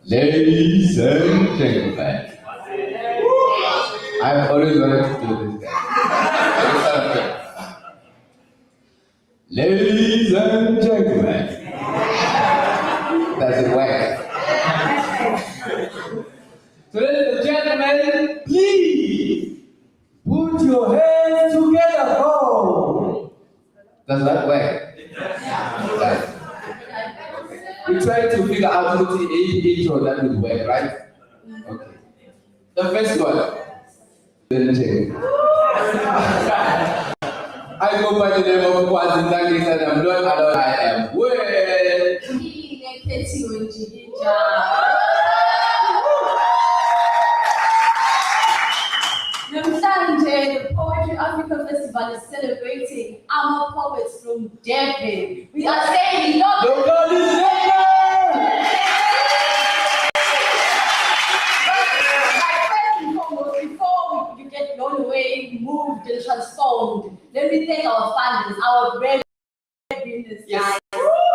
Ladies and gentlemen, I've always wanted to do this guy. Ladies and gentlemen, does it work? So ladies and gentlemen, please put your hands together. Oh, does that work? Right. We try to figure out what the intro that would work, right? Okay. The first one. anything. I go by the name of KwaZulu-Natal and I'm not alone. I am well. Namhlanje, the Poetry Africa Festival is celebrating our poets from Devon. We are saying local is lekker! Before you get blown away, moved and transformed, let me thank our funders, our breadwinners, guys.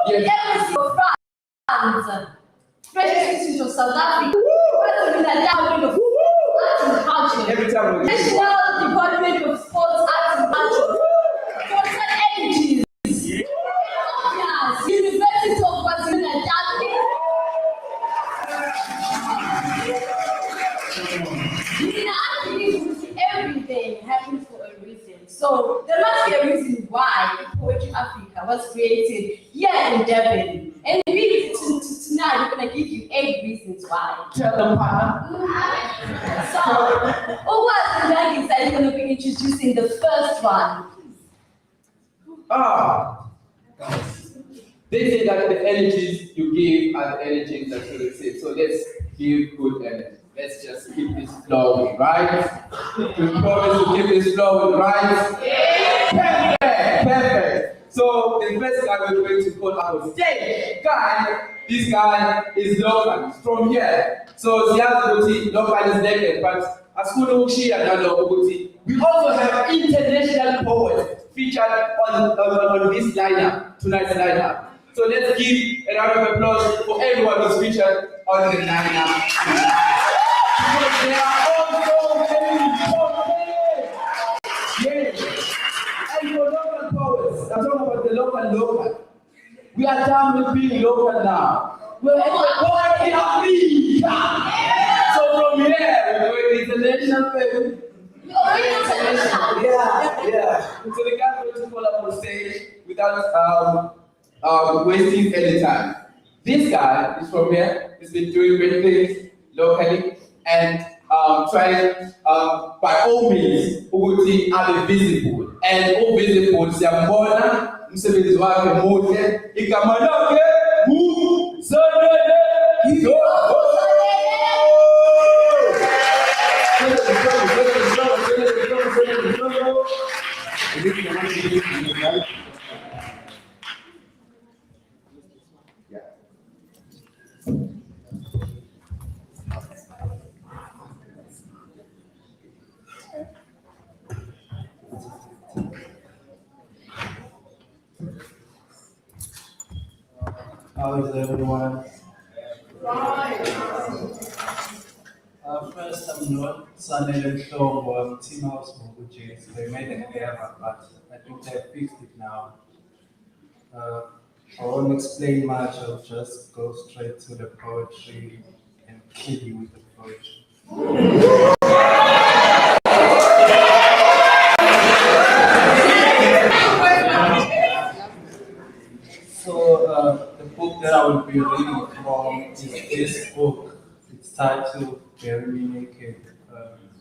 The Embassy of France, French Institute of South Africa, KwaZulu-Natal of Arts and Culture, National Department of Sports, Arts and Culture, Total Energies, University of KwaZulu-Natal. Everything happens for a reason. So there must be a reason why Poetry Africa was created here in Devon. And really tonight we're going to give you 8 reasons why. Tell them, partner. So, Owazi is going to be introducing the first one. They say that the energies you give are the energies that you receive. So let's give good energy. Let's just keep this flowing, right? We promise to keep this flowing, right? Yeah. Perfect. So the first guy we're going to call out on stage, this guy is local, he's from here. So local is Lekker, but we also have international poets featured on this lineup, tonight's lineup. So let's give a round of applause for everyone who's featured on the lineup. Because they are all so very important. Yes. And for local poets, I'm talking about the local. We are done with being local now. We're born in Africa. So from here, we're going international fame. Yeah. So the guy going to call up on stage without wasting any time. This guy is from here. He's been doing great things locally and trying by all means ukuthi abe visible. And all visible siyambona umsebenzi wakhe muhle igama lakhe How is everyone? First, I'm not Sanel and Shom, Team House Mogujes. They made an error, but I think they fixed it now. I won't explain much, I'll just go straight to the poetry and kill you with the poetry. So the book that I will be reading from is this book. It's titled Bury Me Naked.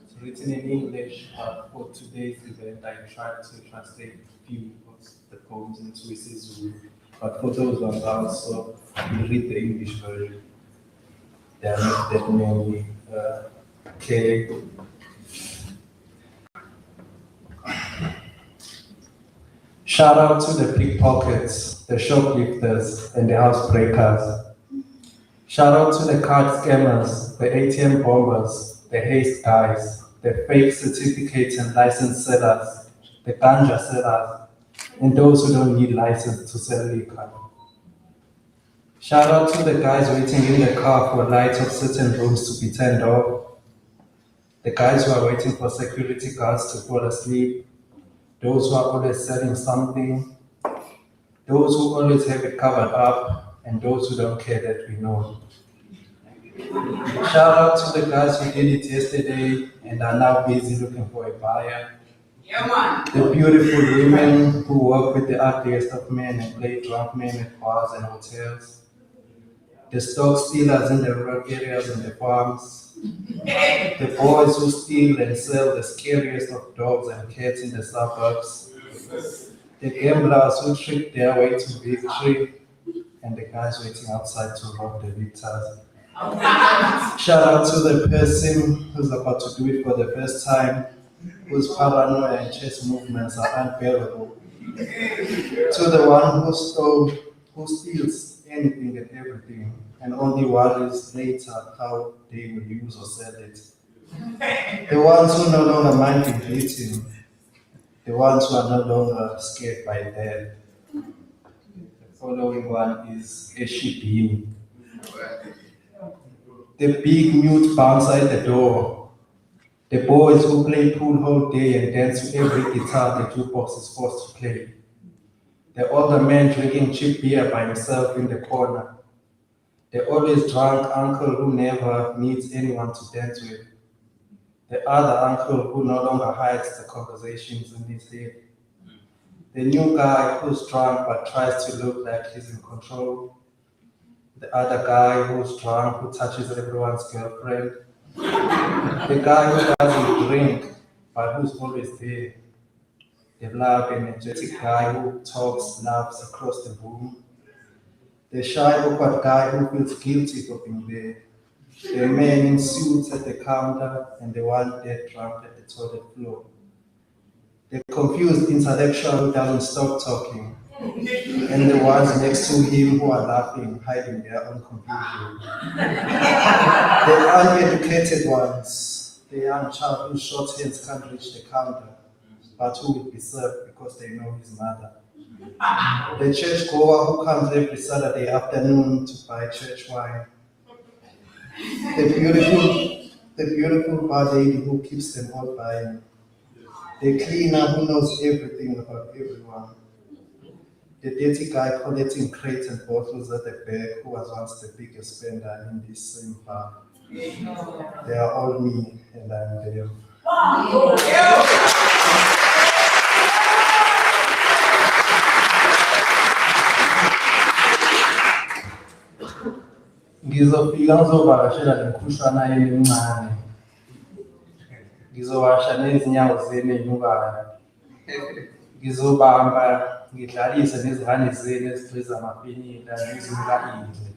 It's written in English, but for today's event I tried to translate a few of the poems into isiZulu. But for those ones I also read the English version. They are not that many. Okay. Shout out to the pickpockets, the shoplifters, and the housebreakers. Shout out to the card scammers, the ATM bombers, the haste guys, the fake certificates and license sellers, the ganja sellers, and those who don't need license to sell liquor. Shout out to the guys waiting in the car for lights of certain rooms to be turned off, the guys who are waiting for security guards to fall asleep, those who are always selling something, those who always have it covered up, and those who don't care that we know. Shout out to the guys who did it yesterday and are now busy looking for a buyer. Yeah, man. The beautiful women who work with the ugliest of men and play drunk men at bars and hotels. The stock stealers in the rural areas and the farms. The boys who steal and sell the scariest of dogs and cats in the suburbs. The gamblers who trick their way to victory, and the guys waiting outside to rob the victors. Shout out to the person who's about to do it for the first time, whose paranoia and chest movements are unbearable. To the one who steals anything and everything, and only worries later how they will use or sell it. The ones who no longer mind being beaten, the ones who are no longer scared by death. The following one is Eshibini. The big mute bouncer at the door. The boys who play pool whole day and dance to every guitar the jukebox is forced to play. The older man drinking cheap beer by himself in the corner. The always drunk uncle who never needs anyone to dance with. The other uncle who no longer hides the conversations in his head. The new guy who's drunk but tries to look like he's in control. The other guy who's drunk who touches everyone's girlfriend. The guy who doesn't drink but who's always there. The loud, energetic guy who talks, laughs across the room. The shy, awkward guy who feels guilty for being there. The man in suits at the counter and the one dead drunk at the toilet floor. The confused intellectual who doesn't stop talking. And the ones next to him who are laughing, hiding their own confusion. The uneducated ones, the young child whose short hands can't reach the counter, but who will be served because they know his mother. The church goer who comes every Saturday afternoon to buy church wine. The beautiful bar lady who keeps them all buying. The cleaner who knows everything about everyone. The dirty guy collecting crates and bottles at the back who was once the biggest spender in this same bar. They are all me and I'm them. Ngizofika ngizovakashela le mkhuhlwana emincane. Ngizowasha nezinyawo zenu enyukayo. Ngizobamba ngidlalise nezihane zenu ezigqiza amapinila nezimka indle.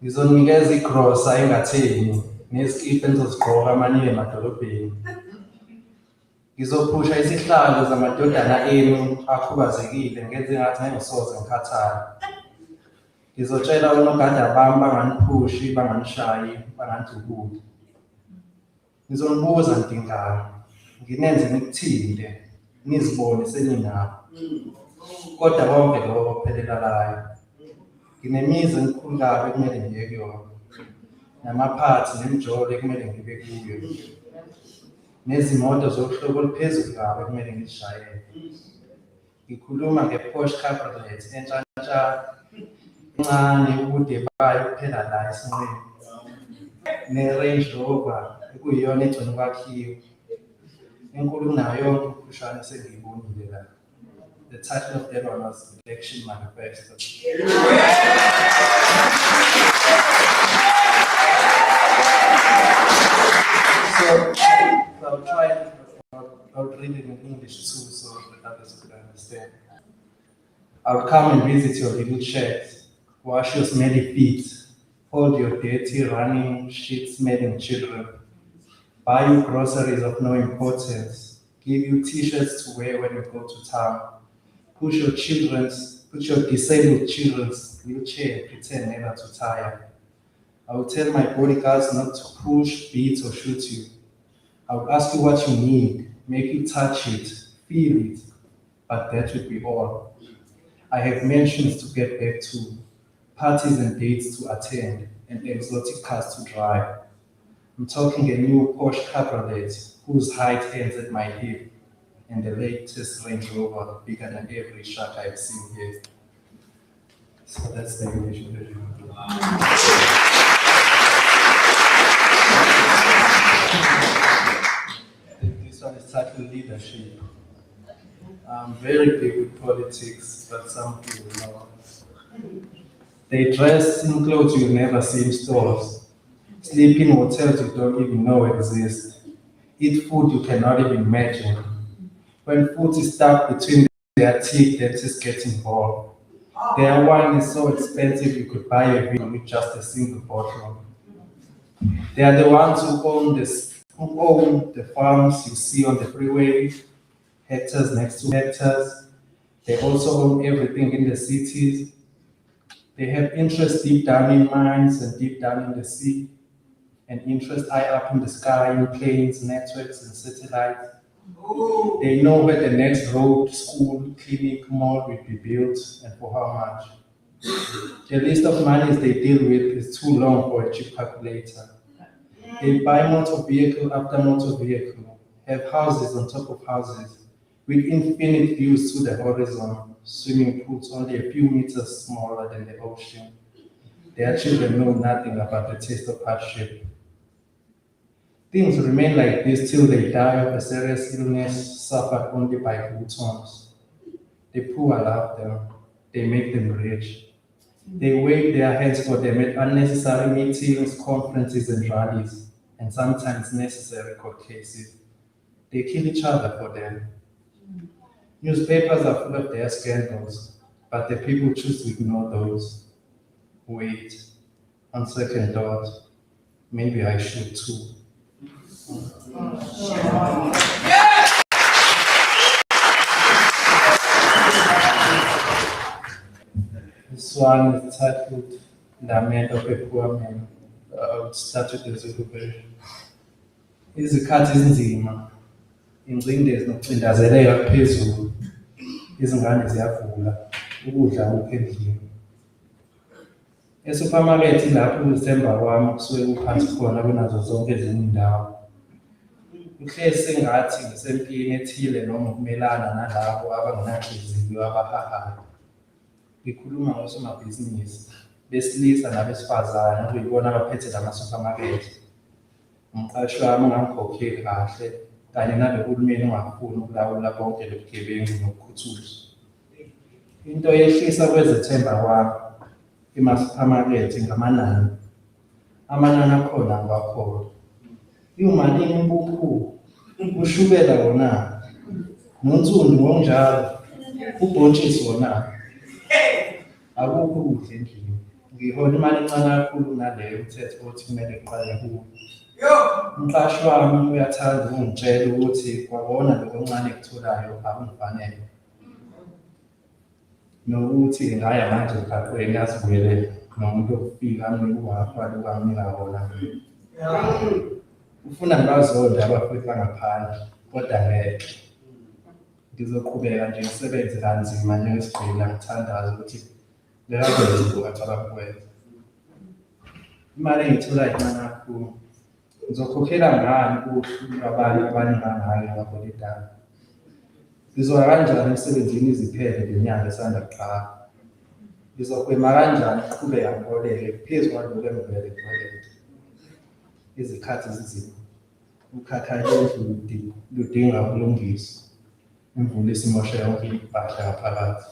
Ngizonikeza igrosa engatheni nezikipa enizozigqoka amanye emadolobheni. Ngizophusha isihlalo zamadodana enu akhubazekile ngenze ngathi ngingasoze ngikhathale. Ngizotshela unogada bami banganiphushi, banganishayi, bangandlululi. Ngizonibuza ndingani, nginenze nikuthinte, nizibone seninabo. Kodwa konke lokho kuphelela layo. Nginemizi emikhulu kabi ekumele ngiye kuyona. Namaphathi nemijolo ekumele ngibe kuyo. Nezimoto zohlobo oluphezulu kabi ekumele ngizishayele. Ngikhuluma nge-Porsche Cabriolet entsha encane ubude bayo kuphela la esinqeni. Ne-Range Rover ekuyiyona egcina ukwakhiwa. Enkulu kunayo yonke imikhuhlane esengiyibonile la. The title of that one was Election Manifesto. I'll read it in English too so that others could understand. I'll come and visit your little shacks, wash your smelly feet, hold your dirty, running, shit-smelling children, buy you groceries of no importance, give you t-shirts to wear when you go to town, put your disabled children's wheelchair and pretend never to tire. I will tell my bodyguards not to push, beat, or shoot you. I will ask you what you need, make you touch it, feel it, but that would be all. I have mansions to get back to, parties and dates to attend, and exotic cars to drive. I'm talking a new Porsche Cabriolet whose height ends at my hip, and the latest Range Rover bigger than every shark I've seen here. So that's the English version. This one is titled Leadership. I'm very big with politics, but some people know. They dress in clothes you've never seen in stores. sleep in hotels you don't even know exist, eat food you cannot even imagine. When food is stuck between their teeth, dentists get involved. Their wine is so expensive you could buy a beer with just a single bottle. They are the ones who own the farms you see on the freeway, hectares next to hectares. They also own everything in the cities. They have interest deep down in mines and deep down in the sea, and interest high up in the sky in planes, networks, and satellites. They know where the next road, school, clinic, mall will be built and for how much. The list of monies they deal with is too long for a cheap calculator. They buy motor vehicle after motor vehicle, have houses on top of houses, with infinite views to the horizon, swimming pools only a few meters smaller than the ocean. Their children know nothing about the taste of hardship. Things remain like this till they die of a serious illness suffered only by boutons. The poor love them, they make them rich. They wave their hands for them at unnecessary meetings, conferences, and rallies, and sometimes necessary court cases. They kill each other for them. Newspapers are full of their scandals, but the people choose to ignore those. Wait, on second thought, maybe I should too. This one is titled Lament of a Poor Man. I would start with the Zulu version. Izikhathi ezinzima, ingcindezi nokucindezeleka phezulu, izingane ziyavula, ukudla akukho endlini. Esupermarket lapho ukuzithemba kwami kusuke kuphansi khona kunazo zonke ezinye indawo. Kuhlezi sengathi ngisempini ethile noma ukumelana nalabo abangenanhliziyo abahahayo. Ngikhuluma ngosomabhizinisi besilisa nabesifazane okuyibona abaphethe lama-supermarket. Umqashi wami ongangikhokheli kahle kanye nabehulumeni ongafuni ukulawula bonke lobugebengu nokukhuthuza. Into yehlisa kwezethemba kwami ema-supermarket ngamanani. Amanani akhona angiwakholwa. Iwumalini impuphu, ushukela wona, nonsundu ngokunjalo, ubhontshisi wona. Akukho ukudla endlini. Ngihola imali encane kakhulu kunaleyo umthetho othi kumele kuqale kuwo. Umqashi wami uyathanda ukungitshela ukuthi kwabona lokho okuncane ekutholayo akungifanele. Nokuthi ngaya manje emgaqweni yazibuyele nomuntu okufika nokuwapha lokanginika wona. Ufuna ngibazonde abafowethu bangaphandle, kodwa ngeke. Ngizoqhubeka nje ngisebenze kanzima njengesigqila ngithandaza ukuthi lekakwenza ngacabanga ukwenza. Imali engiyitholayo incane kakhulu. Ngizokhokhela ngani ukuhlu lwabantu abaningangayo ngakolidana? Ngizoya kanjani emsebenzini iziphele ngenyanga esanda kuqala? Ngizogwema kanjani ukuqhubeka ngiboleke phezu kwalokho engivele ngiboleke? Izikhathi ezinzima. Ukhakhanya endlini ludinga ukulungiswa. Imvula isimoshe yonke impahla ngaphakathi.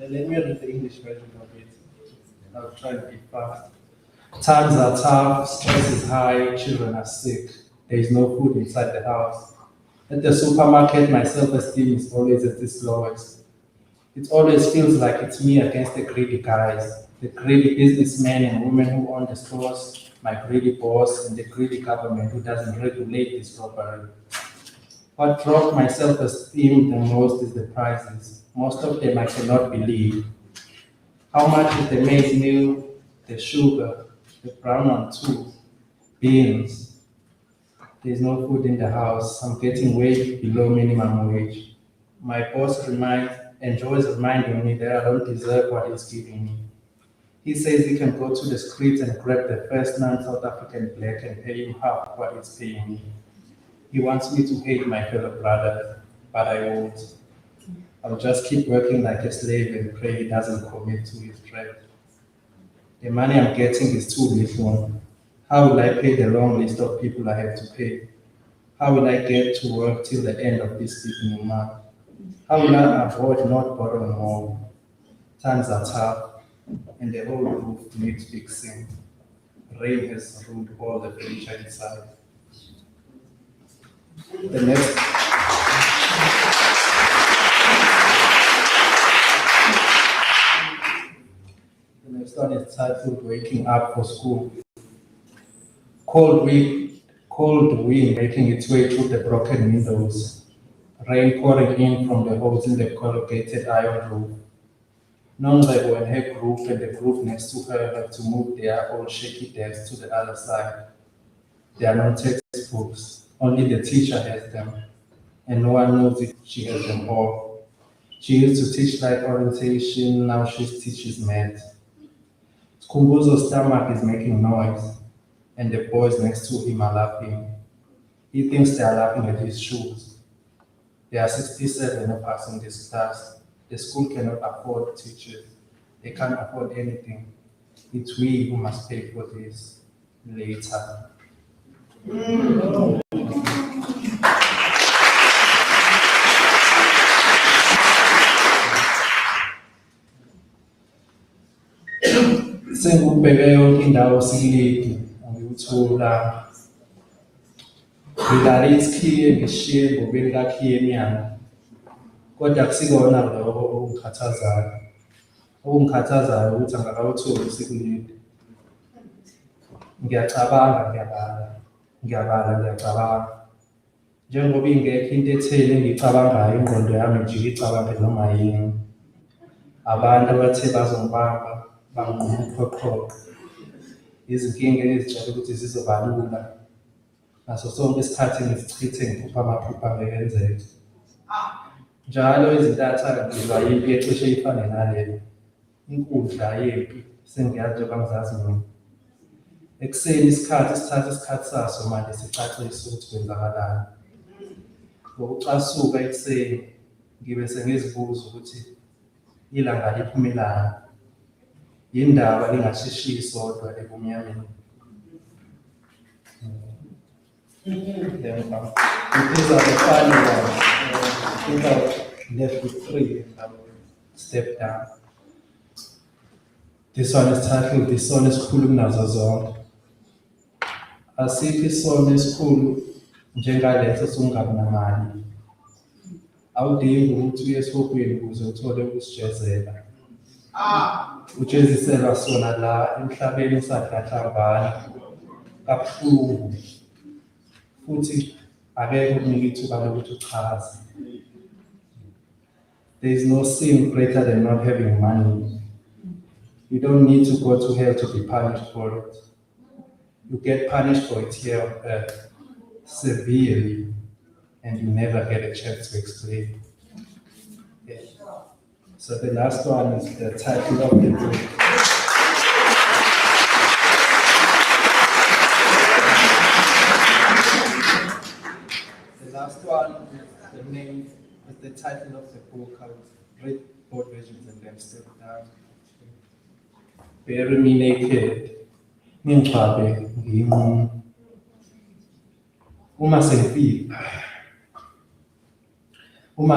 Let me read the English version of it. I'll try to be fast. Times are tough, stress is high, children are sick. There is no food inside the house. At the supermarket, my self-esteem is always at its lowest. It always feels like it's me against the greedy guys, the greedy businessmen and women who own the stores, my greedy boss, and the greedy government who doesn't regulate this robbery. What dropped my self-esteem the most is the prices. Most of them I cannot believe. How much is the maize meal, the sugar, the brown one too, beans? There's no food in the house. I'm getting way below minimum wage. My boss enjoys reminding me that I don't deserve what he's giving me. He says he can go to the streets and grab the first non-South African black and pay him half what he's paying me. He wants me to hate my fellow brother, but I won't. I'll just keep working like a slave and pray he doesn't commit to his trap. The money I'm getting is too little. How will I pay the long list of people I have to pay? How will I get to work till the end of this evening month? How will I avoid not borrowing more? Times are tough, and the whole roof needs fixing. Rain has ruined all the furniture inside. The next one is titled Waking Up for School. Cold wind making its way through the broken windows. Rain pouring in from the holes in the corrugated iron roof. Nonzebo and her group and the group next to her have to move their old shaky desks to the other side. There are no textbooks, only the teacher has them, and no one knows if she has them all. She used to teach life orientation, now she teaches math. Skumbuzo's stomach is making noise, and the boys next to him are laughing. He thinks they are laughing at his shoes. There are 67 of us in this class. The school cannot afford teachers. They can't afford anything. It's we who must pay for this later. Sengubheke yonke indawo sikilidi ngiyuthola. Ngilale isikhiye ngishiye ngobeni kakhiye enyanga. Kodwa kusikona lokho okungikhathazayo. Okungikhathazayo ukuthi angakawutholi usikulidi. Ngiyacabanga. Njengoba ingekho into etheni engiyicabangayo, ingqondo yami nje icabange noma yini. Abantu abathe bazongibamba banginquma uqhoqhoqo. Izinkinga ezijwayele ukuthi zizoba lula. Ngaso sonke isikhathi ngisichithe ngiphupha amaphupha angekenzeki. Njalo izintatha ngizwa yimpi ecishe ifane naleyo. Inkundla yempi sengiyazi njengoba ngizazi mina. Ekuseni isikhathi sithatha isikhathi saso manje sicacise ukuthi kwenzakalani. Ngokucasuka ekuseni ngibe sengizibuza ukuthi ilanga liphumelana. Yindaba lingashishiyi sodwa ebumnyameni. These are the final ones. I think I've left with 3. I'll step down. This one is titled Isono Esikhulu Kunazo Zonke. Asikho isono esikhulu njengaleso sokungabi namali. Awudingi ukuthi uye esihopweni ukuze uthole ukusijezela. Ujeziselwa sona la emhlabeni usadlahlambana kabuhlungu. Futhi akekho ukunika ithuba lokuthi uchaze. There is no sin greater than not having money. You don't need to go to hell to be punished for it. You get punished for it here on earth, severely, and you never get a chance to explain. Yeah. So the last one is the title of the book. The last one is the name, is the title of the book. I'll read both versions and then step down. Bury me naked. Ngingcwabe ngiyinqunu. Uma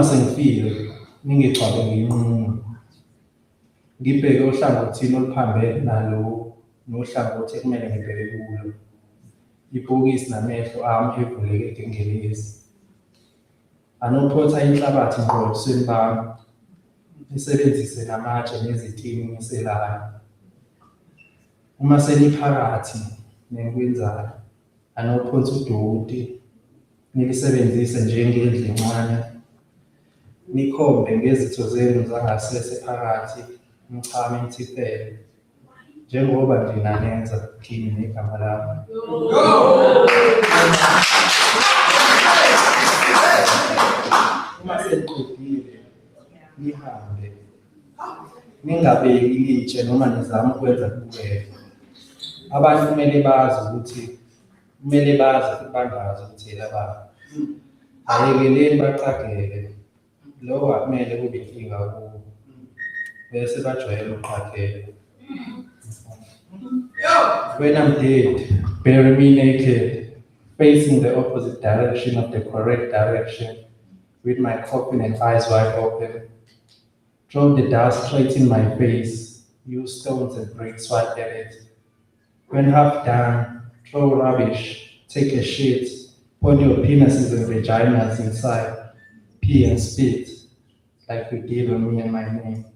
sengifile ngingicwabe ngiyinqunu. Ngibheke ohlangothini oluphambene nalo nohlangothi ekumele ngibheke kulo. Ibhokisi namehlo ami evuleke ngengelezi. Anophotha inhlabathi ngqo ebusweni bami. Nisebenzise namatshe nezitini ngiselayo. Uma seniphakathi nekwenzayo, anophonsa udoti, nilisebenzise njengendlu encane. Nikhombe ngezitho zenu zangasese phakathi, nichame nithifele. Njengoba nje nanenza kini negama lami. Uma seniqedile, nihambe. Ningabeki ilitshe noma nizama ukwenza kubukela. Abantu kumele bazi ukuthi bangazi ukuthela babo. Ayekeleni baqagele. Lokho akumele kube inkinga kubo. Bese bajwayele uqagela. When I'm dead, bury me naked. facing the opposite direction of the correct direction, with my coffin and eyes wide open. Throw the dust straight in my face, use stones and bricks swipe at it. When half done, throw rubbish, take a shit, put your penises and vaginas inside, pee and spit, like you did on me and my name.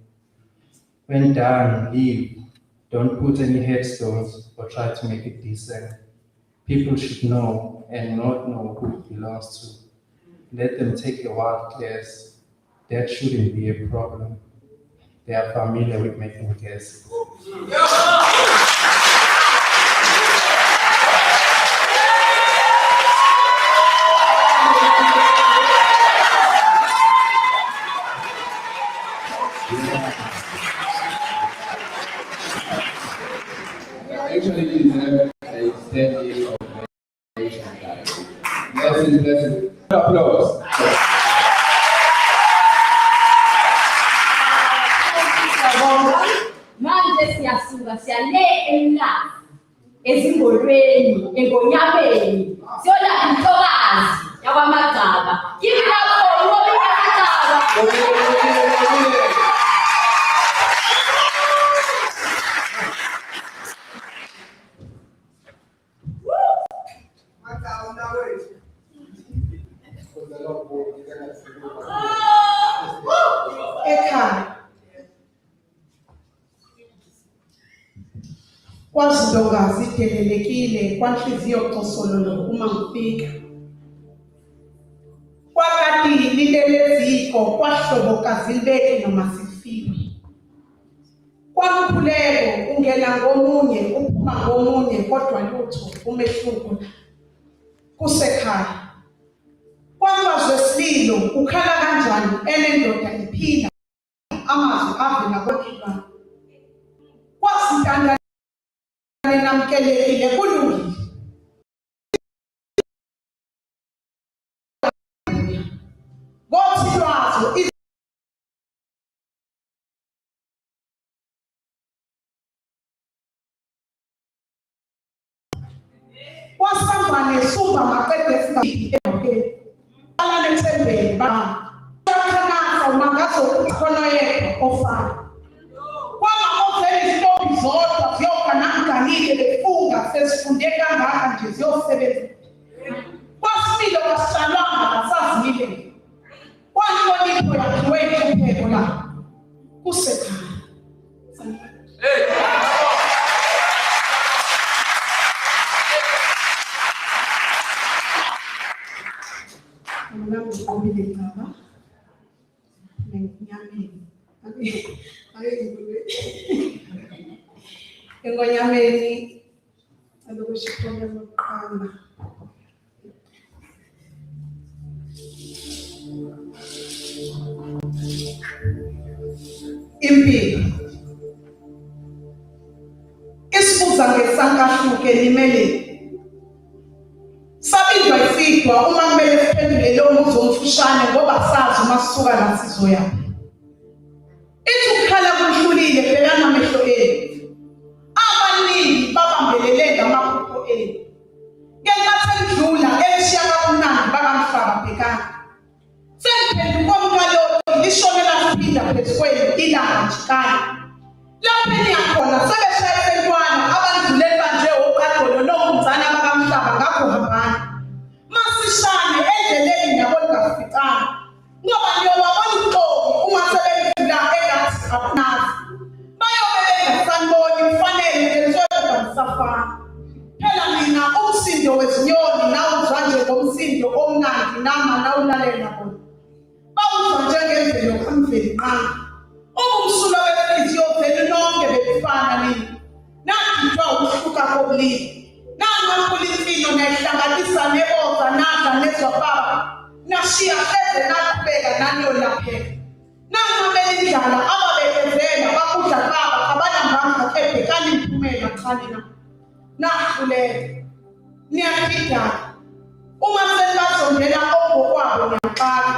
When done, leave. Don't put any headstones or try to make it decent. People should know and not know who it belongs to. Let them take a wild guess. That shouldn't be a problem. They are familiar with making guesses. Actually, you deserve a standing ovation. Blessings. Applause. Manje siyasuka siyale emlazi ezingolweni engonyameni siyolapha intokazi yakwamagaba kimi lapho ngoba amagaba ekhaya kwaZilonga zidelelekile kwanhliziyo cosololo uma ngifika kwakadili leleziko kwahloboka zilibeki noma sifile kwamkhuleko ungena ngomunye uphuma ngomunye kodwa lutho umehluko kusekhaya kwamazwe sililo ukhala kanjani enendoda iphila amazwi avela kwakhilwana kwasintanda namkelekile kulungile ngothi lwazo wasambane suba maqede futhi ala nethembele ba kanaka ungazo khona yedwa ofana izintombi zodwa ziyokananganile befunga sesifunde kangaka nje ziyosebenza kwasibilo kwasicalanga kasazile kwanhlonipho yakhiwe inhlupheko la kusekhaya Nami ngomile ngaba nginyameni engonyameni alokushikhonya lokuqala impilo isibuza ngesankahluke limele sabindwa isidwa uma kumele siphendule lo muzo omfushane ngoba sazi uma sisuka la sizoya ithi ukukhala kuhlulile bhekana amehlo enu abaningi babambelele ngamaphupho enu ngenkathi endlula elishiya kakumnandi bakamhlaba bhekana semphenduka komkalo lishonela siphinda phezu kwenu ilanga njikanye lapho eniyakhona sebeshaya sentwana abandluleli banje oqaqolo lokumzana bakamhlaba ngakho hambani masishane endleleni yabo lingaficanga ngoba niyobabona uqobo uma sebendlula engathi akunazi bayobe bengasaniboni kufanele lenzoda nisafana phela mina umsindo wezinyoni nawuzwa njengomsindo omnandi nama nawulalela bona bawuzwa njengemvelo kamveli qanga ubumsulwa befliziyo vele nonke befana nini nakhithwa ukuhluka kobulili nangakhula impilo nayihlanganisa neboza nadla nezwababa nashiya hleze naqhubeka naniyolapheka nangamele indlala ababekezela bakudla baba abanambanga ebhekana imiphumela qhalina nahluleka niyaphidana uma senibazondela ogokwabo niyaqala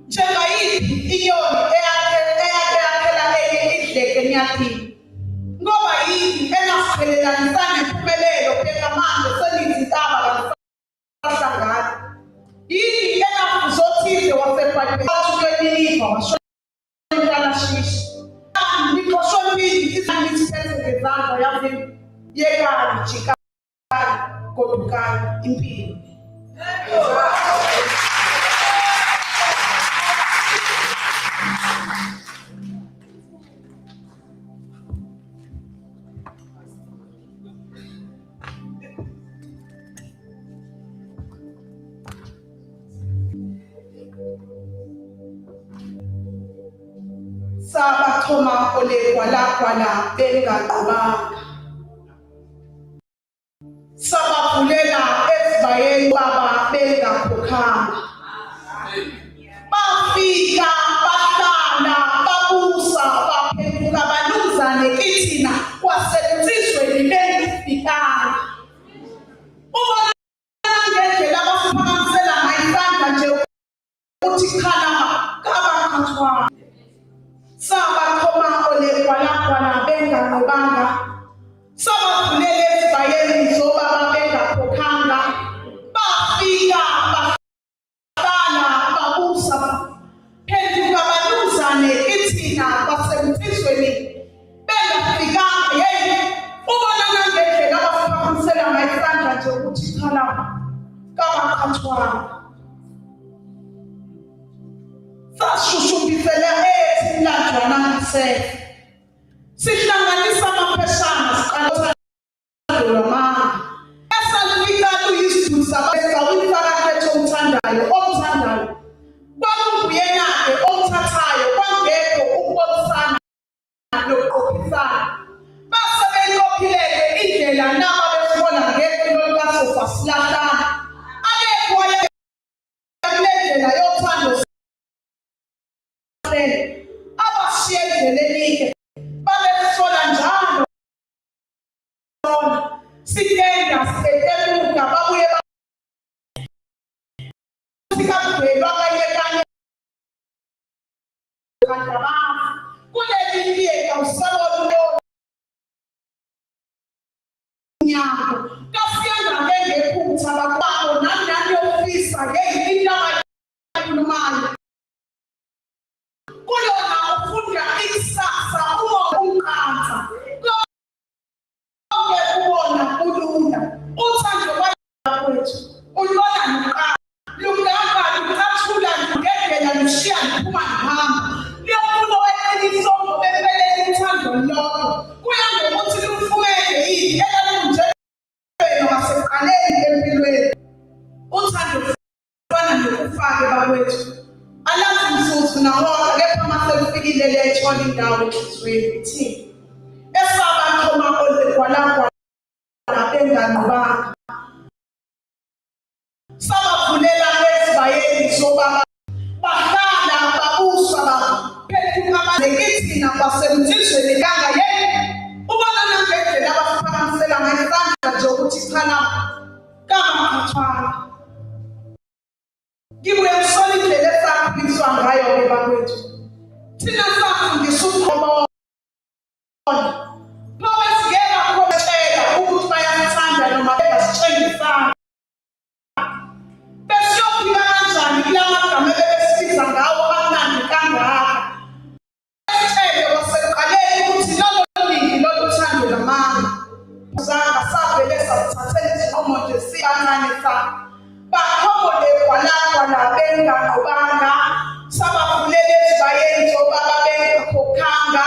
njengayiphi inyoni eyakhela enye idleke niyaphila ngoba yini engasiphelelanisana impumelelo phela manje senithi intaba abahlangana yini engakuzothize wasebhayibhelini wathukeniva washontalashishi nixoshonile izanithethe ngezandla yavini yekali jikali godukali impilo. Sabathoma olekwalakwala bengaqhubanga sabavulela esibayeni baba bengakhokhanga bafika bahlala babusa baphenduka banumzane kithina kwasebenzisweni bengifikanga ubona ngendlela abaphakamisela ngayisandla nje ukuthi khalama kabakhathwa sabathoma olekwalakwala bengaqhubanga sabavulele esibayeni zobaba bengakhokhanga bafika bahlala babusa phenduka banumzane kithina kwasebenzisweni bengafikanga yeyi ubona ngendlela abaphakamisela ngayisandla nje ukuthi khalama kabakhathwanga sashushumbisela ethi mlanjwana ngasese sihlanganisa amapheshana siqala lomama esalifika luyisidusa besa uyifaka ketho omthandayo kwakunguyena-ke omthathayo kwangekho ukubonisana nokuqophisana base beyiqophileke indlela naba besibona ngempilo likasofa silahlana akekho kule ndlela yothando abashiye endleleni-ke babesola njalo sitenda sitetemuka babuye sikagwelwa kanye kuleliliyeka usabona nyango kafika ngephutha bakwabo nani ofisa yeyininamakhulumayo kulona ufunda isasa uma umqansa konke ubona kulula uthando kwethu ulona noqala lungaka lukathula ngendlela lushiya liphuma lihamba liyofuna weqinisomo bempeleni uthando lokho kuya ngokuthi lufumeke yini elalunjena wasekuqaleni empilweni uthando lufana nokufake bakwethu alazi msuthu nahora kepha maselufikile lethola indawo enhliziyweni ithini esabathoma olekwalakwala benganqubanga sabavulela esibayeni sobaba bahlala babusa baphenduka banekithina kwasebenzisweni kangayeni ubona nangendlela abaphakamisela ngayisandla nje ukuthi khala kabakhathwanga ngibuye ngisole indlela esafundiswa ngayo-ke bakwethu thina safundisa ukuqoba phobe singeka khotshela ukuthi bayasithanda noma bengasitshengisanga besiyophila kanjani kula magama ebebesibiza ngawo amnandi kangaka esitshele wasekuqaleni ukuthi lolo ningi lolu thando lamanga uzanga savele sasithathela izinqumo nje siyancane bathomole kwalakwala benganqubanga sabavulela esibayeni sobaba bengakhokhanga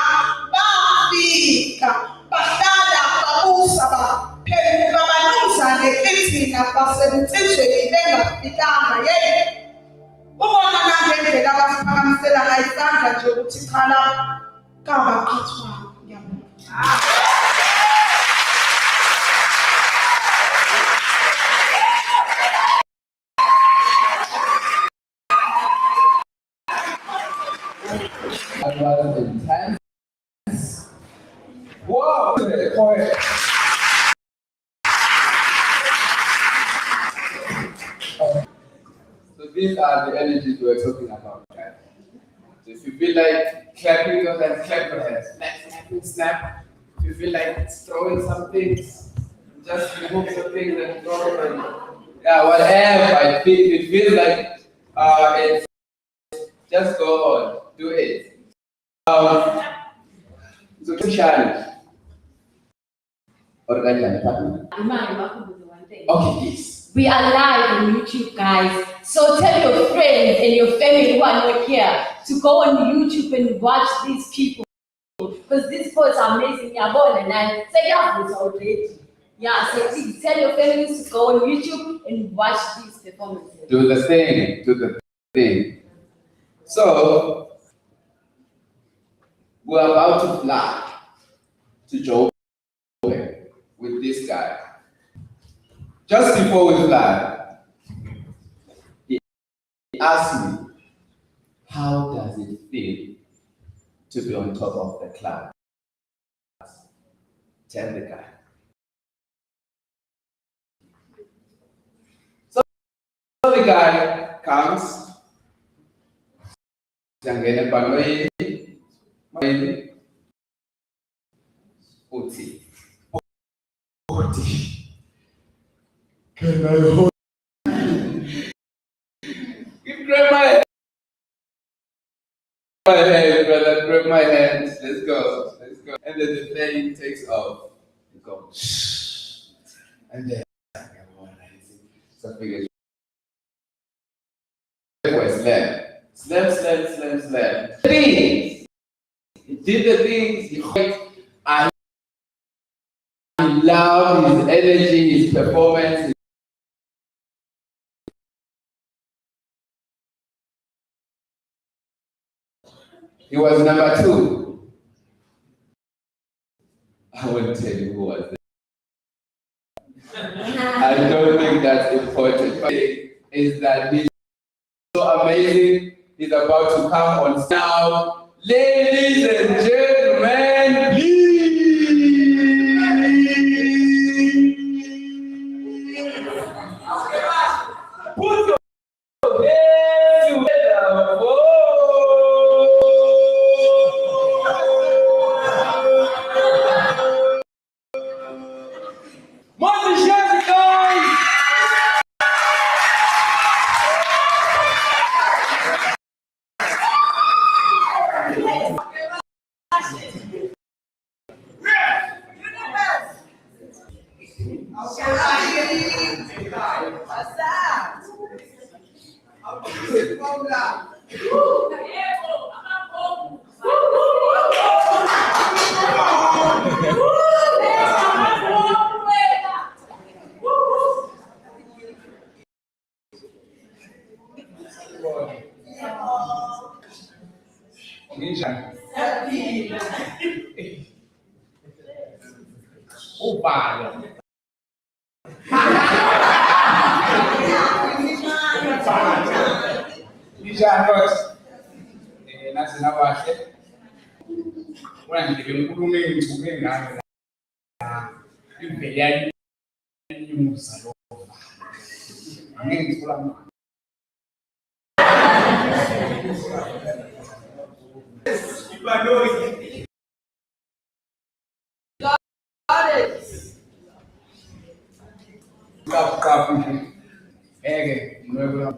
bafika bahlala babusa baphenduka banumzane kithina basebenzisweni bengafikanga yeyi ubona nangendlela abaphakamisela ngayisandla nje ukuthi khala kabaqhathwanga ngiyabonga. That was intense. Whoa! Quiet. So these are the energies we're talking about. Right? So if you feel like clapping your hands, clap your hands. Snap. If you feel like throwing some things, just remove some things and throw them. Yeah, whatever. It feels like it's just go on, do it. So to challenge. Okay, please. We are live on YouTube, guys. So tell your friends and your family who are not here to go on YouTube and watch these people. Because these poets are amazing. Yeah, and I say already. Yeah, so please tell your families to go on YouTube and watch these performances. Do the thing. So we're about to fly to Joburg with this guy. Just before we fly, he asked me, how does it feel to be on top of the class? Tell the guy. So the guy comes, can I hold? You grab my hand. My hand, brother, grab my hand. Let's go. And then the plane takes off. You go. And then something is slam. Things. He did the things. He quit. I love his energy, his performance. He was number 2. I won't tell you who was there. I don't think that's important. But is that he's so amazing. He's about to come on stage now. Ladies and gentlemen, please. Put your hands together for multi-transdisciplinary.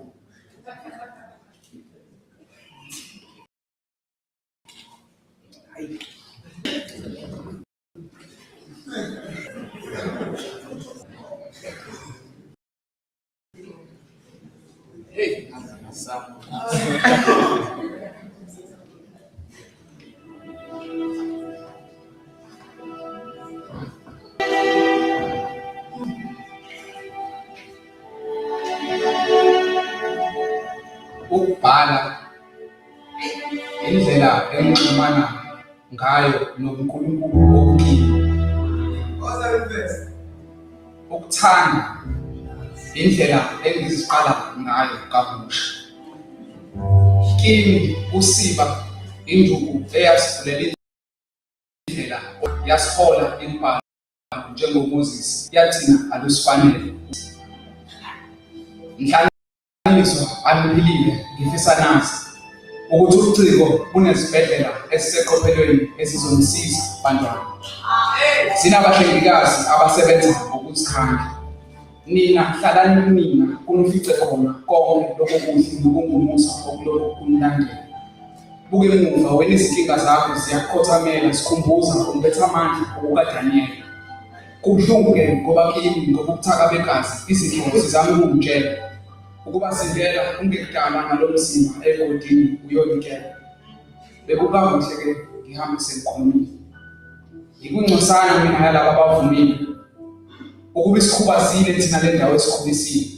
Hey, Hassan. Ukubhala indlela enxumana ngayo noNkulunkulu okukini. Ukuthanda indlela engiziqala ngayo kabusha. Kimi usiba induku eyasivulela indlela yasihola impilo njengoMoses yathina alusifanele. Inhlanganiso aluphilile ngifisa nazi ukuthi ubuciko kunesibhedlela esiseqophelweni esizomsiza bantwana. Sinabahlengikazi abasebenza ngokuzikhandla. nina hlalani nina kunifice khona konke lokho kuhle nokungumusa okulokho kumlandela. Buke emuva wena izinkinga zakho ziyakhothamela sikhumbuza umbetha amandla okukaDaniel. Kubuhlungu-ke ngoba kimi ngobubuthaka begazi izindlovu zizame ukungitshela ukuba sindela ungekudala ngalo mzimba egodini uyonikela. Bekukakuhle-ke ngihambe sengikhulumile. Ngikuncosana mina yalaba abavumile ukuba isikhubazile thina le ndawo esikhubisile.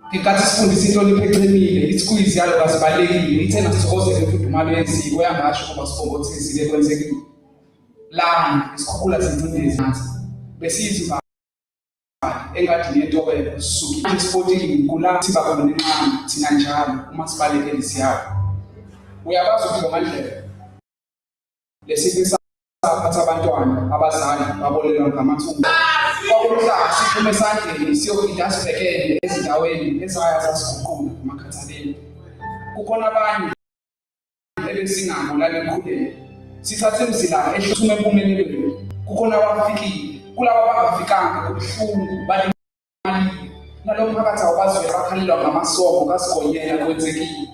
Ngenkathi sifundisa inhlonipho ecebile, ithi yalo kasibalekile, ithe nasithokozele imfudumalo yenziko yangasho ukuba sibongothezile kwenzekile. Lana isikhukhula zencindezi nathi besiyizivalo engadini yentobelo sisuke isipotini kula siba khona nencane thina njalo uma sibalekele siyabo. Uyabazi ukuthi ngomandlela lesifo saphatha abantwana abazali babolelwa ngamathumbu. Kwakumhla siphume esandleni siyophinda sibhekele ezindaweni ezaya zasiguqula emakhathaleni. Kukhona abanye ebesingabo lana emkhuleni sithathe imzila ehluthume empumelelweni. Kukhona abafikile kulabo abangafikanga kubuhlungu balimali nalo mphakathi awubazi bakhalelwa ngamasomo kasigonyela kwenzekile.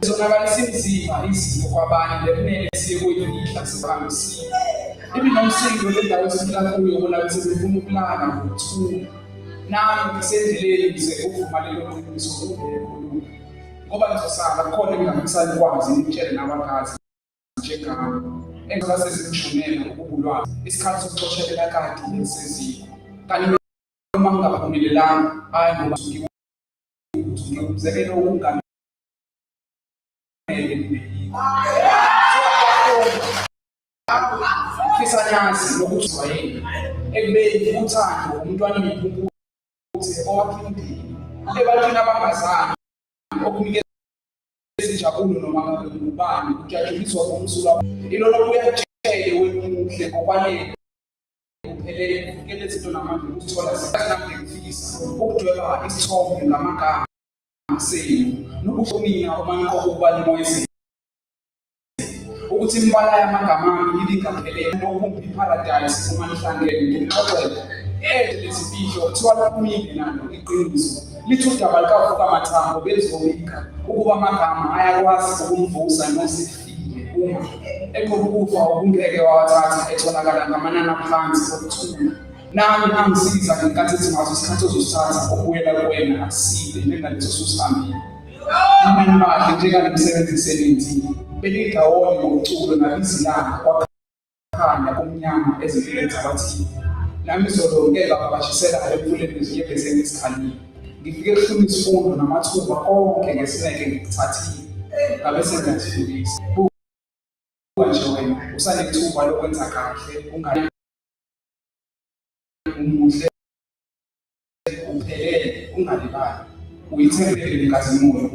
Zonakalisa imizimba izifo kwabanye lekumele siye kuyihla sivamisile. Ibinomsindo lendawo esiphila kuyo bona besebefuna ukulala ngokuthula. Nami ngisendleleni ngize ukuvuma lelo qiniso ungekho ngoba ngizosala khona engingafisani kwazi ngitshele nabakazi njengami engicela sezingishonela ukubulwazi isikhathi sokuxoshelela kade lesiziko kanti noma ngingaphumelelanga hayi ngoba ngikuzekela ukungani Kisanyazi lokuthi wayini ekubeni uthando umntwana ngiphuphuze owaphindile ebantwini abangazani okunikeza izinjabulo noma ngabe ngubani kujatshuliswa ngomsulwa ilolo kuyatshele wemuhle ngokwanele uphelele kufikele izinto namanje ukuthola sinamngekufisa ukudweba isithombe ngamagama senu nokuhlomina umanqoko kubalimoyezi ukuthi imbala yamagama ami ilingaphelele nokumbi paradise uma nihlangene ngixoxele lezimfihlo kuthiwa luphumile nalo iqiniso lithi udaba likavuka amathambo bezomika ukuba amagama ayakwazi ukumvusa nosifile uma eqokufa okungeke wawathatha etholakala ngamanani aphansi okuthula. Nami angisiza ngenkathi ezingazo isikhathi ozosithatha ukubuyela kuwena asile njengaleso susihambile. Imani bahle njengalemisebenzi esenenzile belingawoni ngokuculo nabizilanga kwakhanya kumnyama ezimpilweni zabathile. Nami izolongeka babashisela emfuleni ezinyembezeni esikhalile. Ngifike kuhluma isifundo namathuba konke ngesineke ngikuthathile. Ngabe sengiyathuthukisa. Buka nje wena usanethuba lokwenza kahle ungane umuhle uphelele ungalibali uyithembele inkazimulo.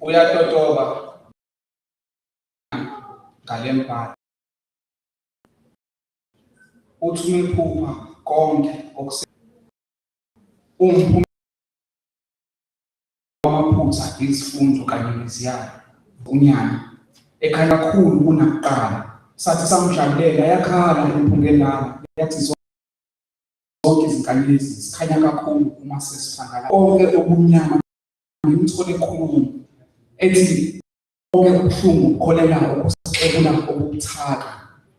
Uyatotoba ngalempala uthi umephupha konke amaphutha izifundo kanye neziyalo unyana ekhanya kakhulu kunakuqala sathi samjabulela yakhala emphungeni lami yathi zonke izinkanyezi zikhanya kakhulu uma sesihlangana konke obunyama ngimthole ekhuluma ethi konke ubuhlungu ukholela ukusecela obubuthaka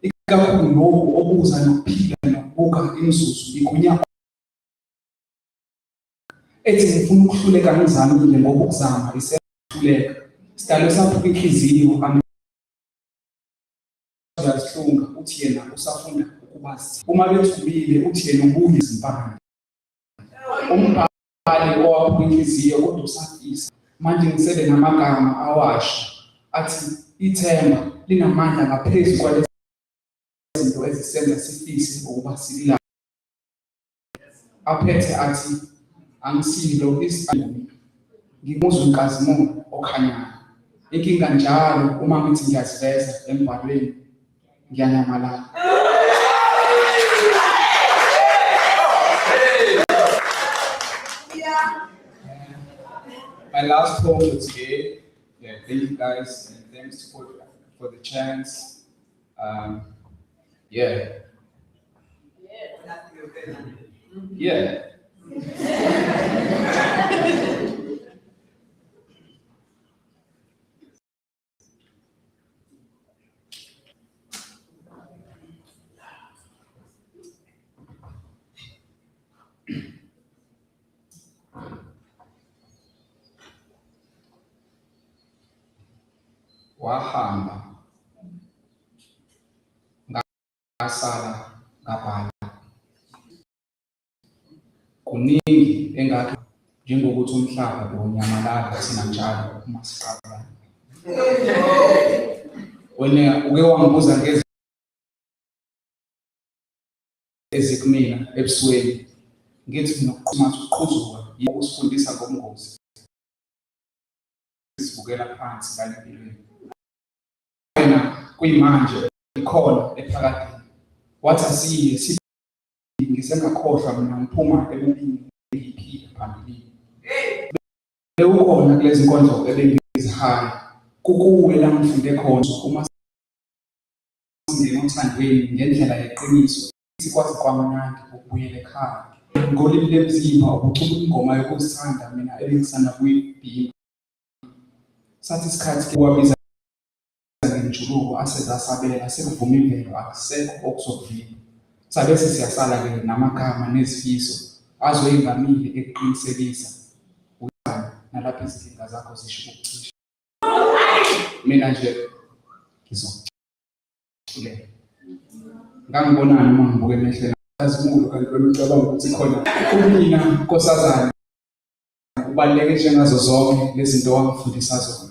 ikakhulu lokhu okuza nokuphila nokubuka imizuzu igunya ethi ngifuna ukuhluleka ngizamile ngoba ukuzama ukuhluleka. Sidalwe saphuka inhliziyo uyazihlunga uthi yena usafunda ukubazi. Uma bethubile uthi yena ubuye izimpande. Umbhali owaphuka inhliziyo kodwa usafisa. Manje ngisele namagama awasha athi ithemba linamandla ngaphezu kwalezi zinto ezisenza sifise ukuba silila. Aphethe athi angisilo isibani ngimuzwe inkazimulo okhanyayo. Inkinga njalo uma ngithi ngiyaziveza embhalweni ngiyanyamalala. My last poem for today. Yeah, thank you guys and thanks for the chance. Yeah. Wahamba ngasala ngabhala kuningi engakho njengokuthi umhlaba lo unyamalala sina njalo uma siqala. Wena uke wangibuza ngezi ezikumina ebusweni ngithi nokuqhuzuka ukusifundisa ngobungozi sibukela phansi la empilweni. Kuyimanje ikhona ephakade wathi asiye ngisengakhohlwa mina ngiphuma ebubini iphila phambili. Bewukhona kulezi nkonzo ebengizihaya kukuwe la ngifunde khona uma singena othandweni ngendlela yeqiniso sikwazi kwamnandi ukubuyela ekhaya. Ngolimi lemzimba ukucula ingoma yokusithanda mina ebengisanda kuyibhima. Sathi isikhathi kwabiza njuluko asezasabela sekuvuma imvelo akusekho okuzokuvimba. Sabe siyasala ke namagama nezifiso azoyingamile ekuqinisekisa uthando nalapho izinkinga zakho zisho ukucisha. Mina nje ngizoculela. Ngangibonana uma ngibuka emehlweni azimulo kanti bemicabanga ukuthi khona kumina nkosazana kubaluleke njengazo zonke lezi zinto wangifundisa zona.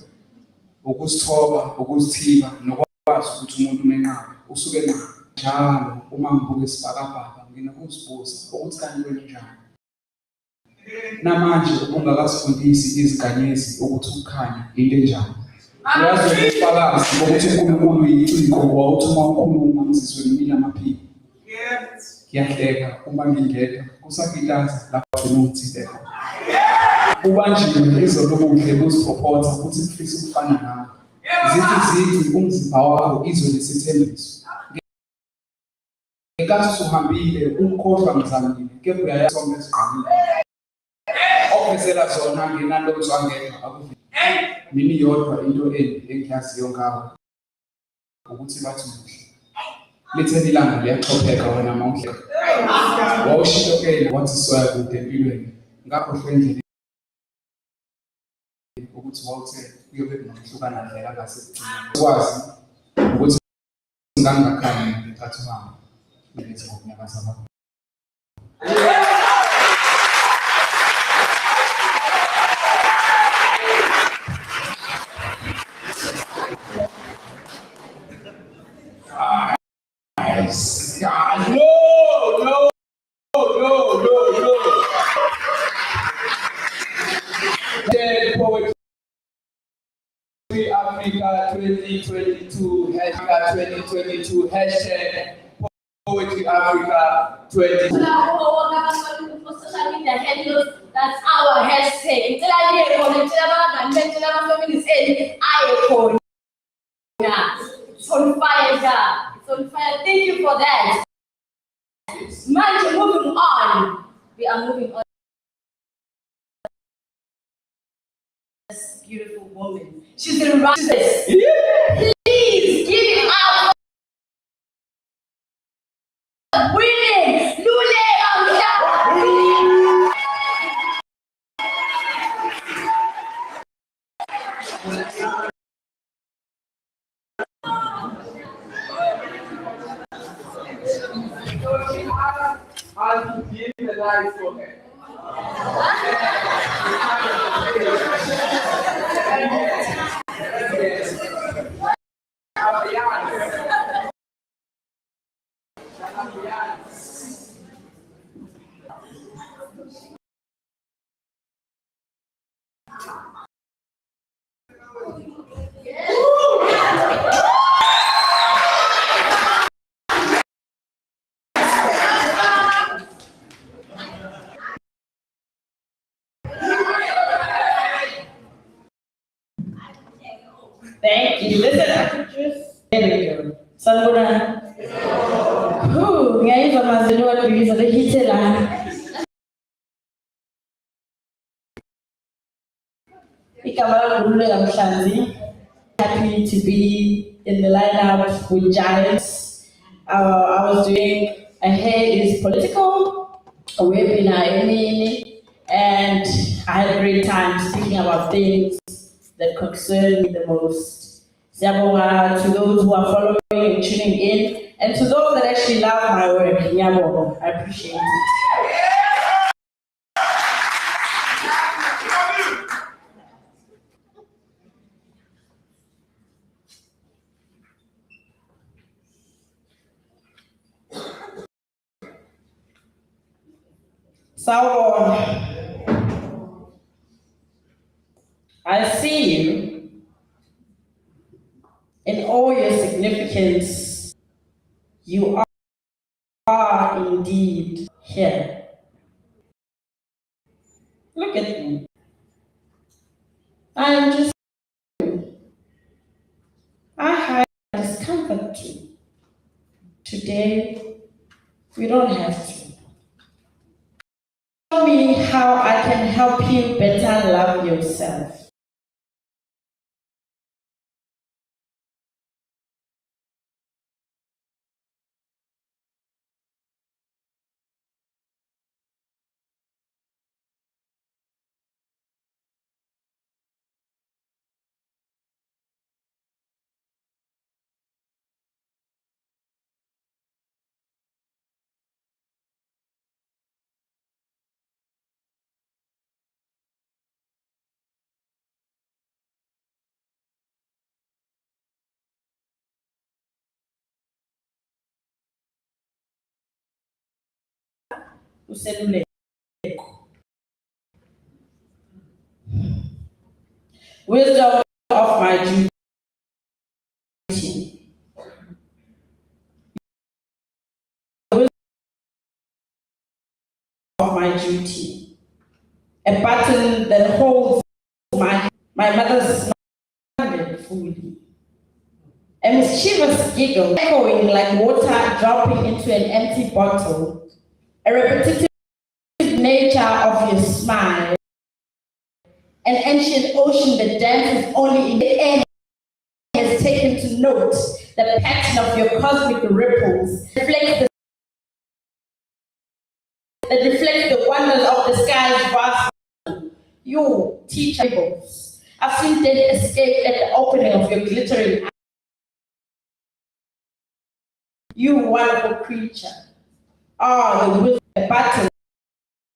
Ukusithoba, ukuzithiba nokwazi ukuthi umuntu umenqaba usuke njalo uma ngibuka isibhakabhaka nginokuzibuza ukuthi kanti wena njani. Namanje ungakasifundisi izinkanyezi ukuthi ukukhanya into enjani. Uyazi ubufakazi bokuthi uNkulunkulu uyiciko wawuthi uma ukhuluma ngizizwe ngimile amaphiko. Ngiyahleka uma ngingedwa kusakitaza lapho ngithitheka. Ubanjiwe izolo kuhle kuzipropotha ukuthi kufisa ukufana nawe. Zithi umzimba wakho izolo isithembiso. Ngenkathi usuhambile ukukhohlwa ngizamile kepha uyayasonga esiqhamile. Ophezela zona nginalo uzangedwa akuvile. Mina iyodwa into embi engiyaziyo ngawe ukuthi bathi muhle. Lithe ilanga liyachopheka wena mawuhle. Wawushilokele wathi soya kude empilweni. Ngakho endlini ukuthi wawuthe kuyobe kunokuhlukana ndlela ngasekugcineni. Ukwazi ukuthi ngangakhanyi ngithatha uhamba ngithi ngokunyakaza bakho. No. Dead Poetry Africa 2022, hashtag 2022, hashtag Poetry Africa 2022. Social media handles, that's our hashtag. It's on fire, yeah. It's on fire. Thank you for that. Man, moving on. We are moving on. This beautiful woman. She's the righteous. Please give it up. Women, Lule, life for her. Thank you. Listen, I could just. There we go. Sanbona. Ngaiva mazino atuliza lehitela. Ikamala Gurule Amshanzi. Happy to be in the lineup with giants. I was doing a Hey is Political, a webinar, and I had a great time speaking about things that concern me the most. Nyabonga to those who are following and tuning in, and to those that actually love my work. Nyabonga, I appreciate it. So, I see you in all your significance. You are indeed here. Look at me. I am just. I have discomfort too. Today, we don't have to. Show me how I can help you better love yourself. Useluleko. Wisdom of my duty. Wisdom of my duty. A button that holds my mother's hand fully. A mischievous giggle echoing like water dropping into an empty bottle. A repetitive nature of your smile. An ancient ocean that dances only in the air has taken to note the pattern of your cosmic ripples, reflects the wonders of the sky's vast. You teachables. I've seen death escape at the opening of your glittering eyes. You wonderful creature. Ah, the wisdom, the button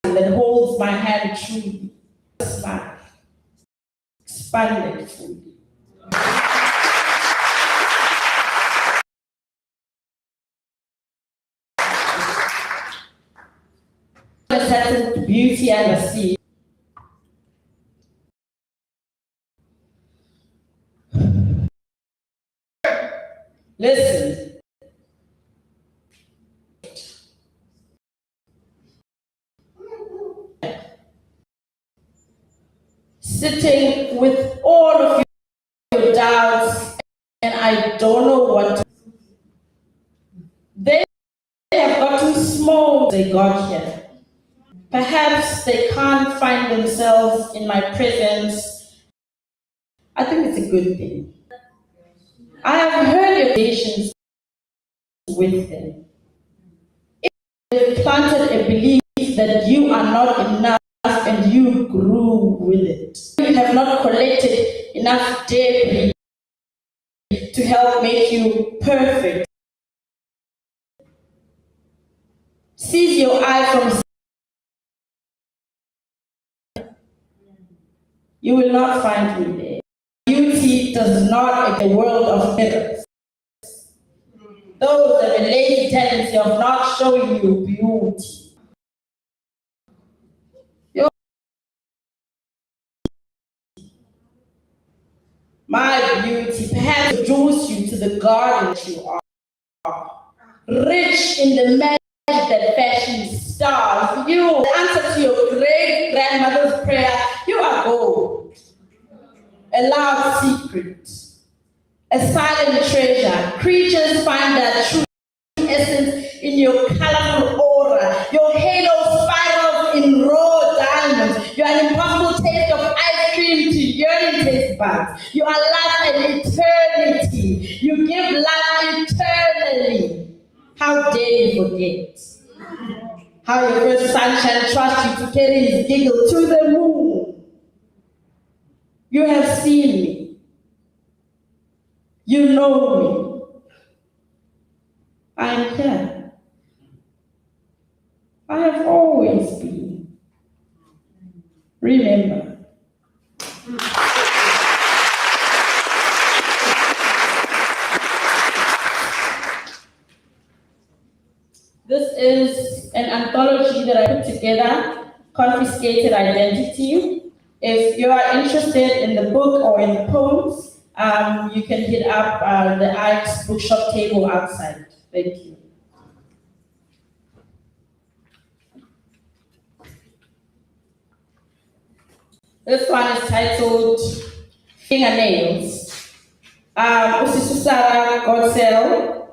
that holds my hand truly. Smile. Expanded fully. A certain beauty and the sea. Listen. Sitting with all of your doubts, and I don't know what to. They have gotten small, they got here. Perhaps they can't find themselves in my presence. I think it's a good thing. I have heard your patience with them. They've planted a belief that you are not enough and you grew with it. You have not collected enough debris to help make you perfect. Seize your eye from You will not find me there. Beauty does not make a world of mirrors. Those have a lazy tendency of not showing you beauty. My beauty perhaps introduce you to the garden that you are. Rich in the magic that fashion stars. You, the answer to your great-grandmother's prayer, you are gold. A loud secret. A silent treasure. Creatures find their true essence in your colorful aura. Your halo spirals in raw diamonds. You are an impossible taste of ice cream to yearning taste buds. You are life and eternity. You give life eternally. How dare you forget how your first sunshine trusts you to carry his giggle to the moon. You have seen me. You know me. I am here. I have always been. Remember. This is an anthology that I put together, Confiscated Identity. If you are interested in the book or in the poems, you can hit up the Ike's bookshop table outside. Thank you. This one is titled Fingernails. Usisara Godsell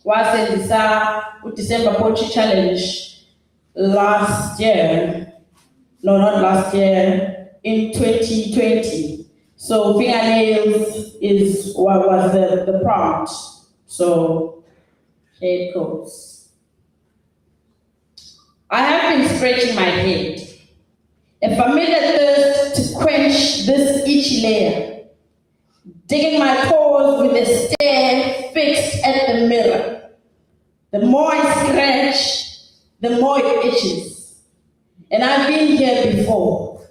wasendisa December Poetry Challenge last year. No, not last year, in 2020. So fingernails is what was the prompt. So here it goes. I have been scratching my head, a familiar thirst to quench this itchy layer, digging my paws with a stare fixed at the mirror. The more I scratch, the more it itches. And I've been here before.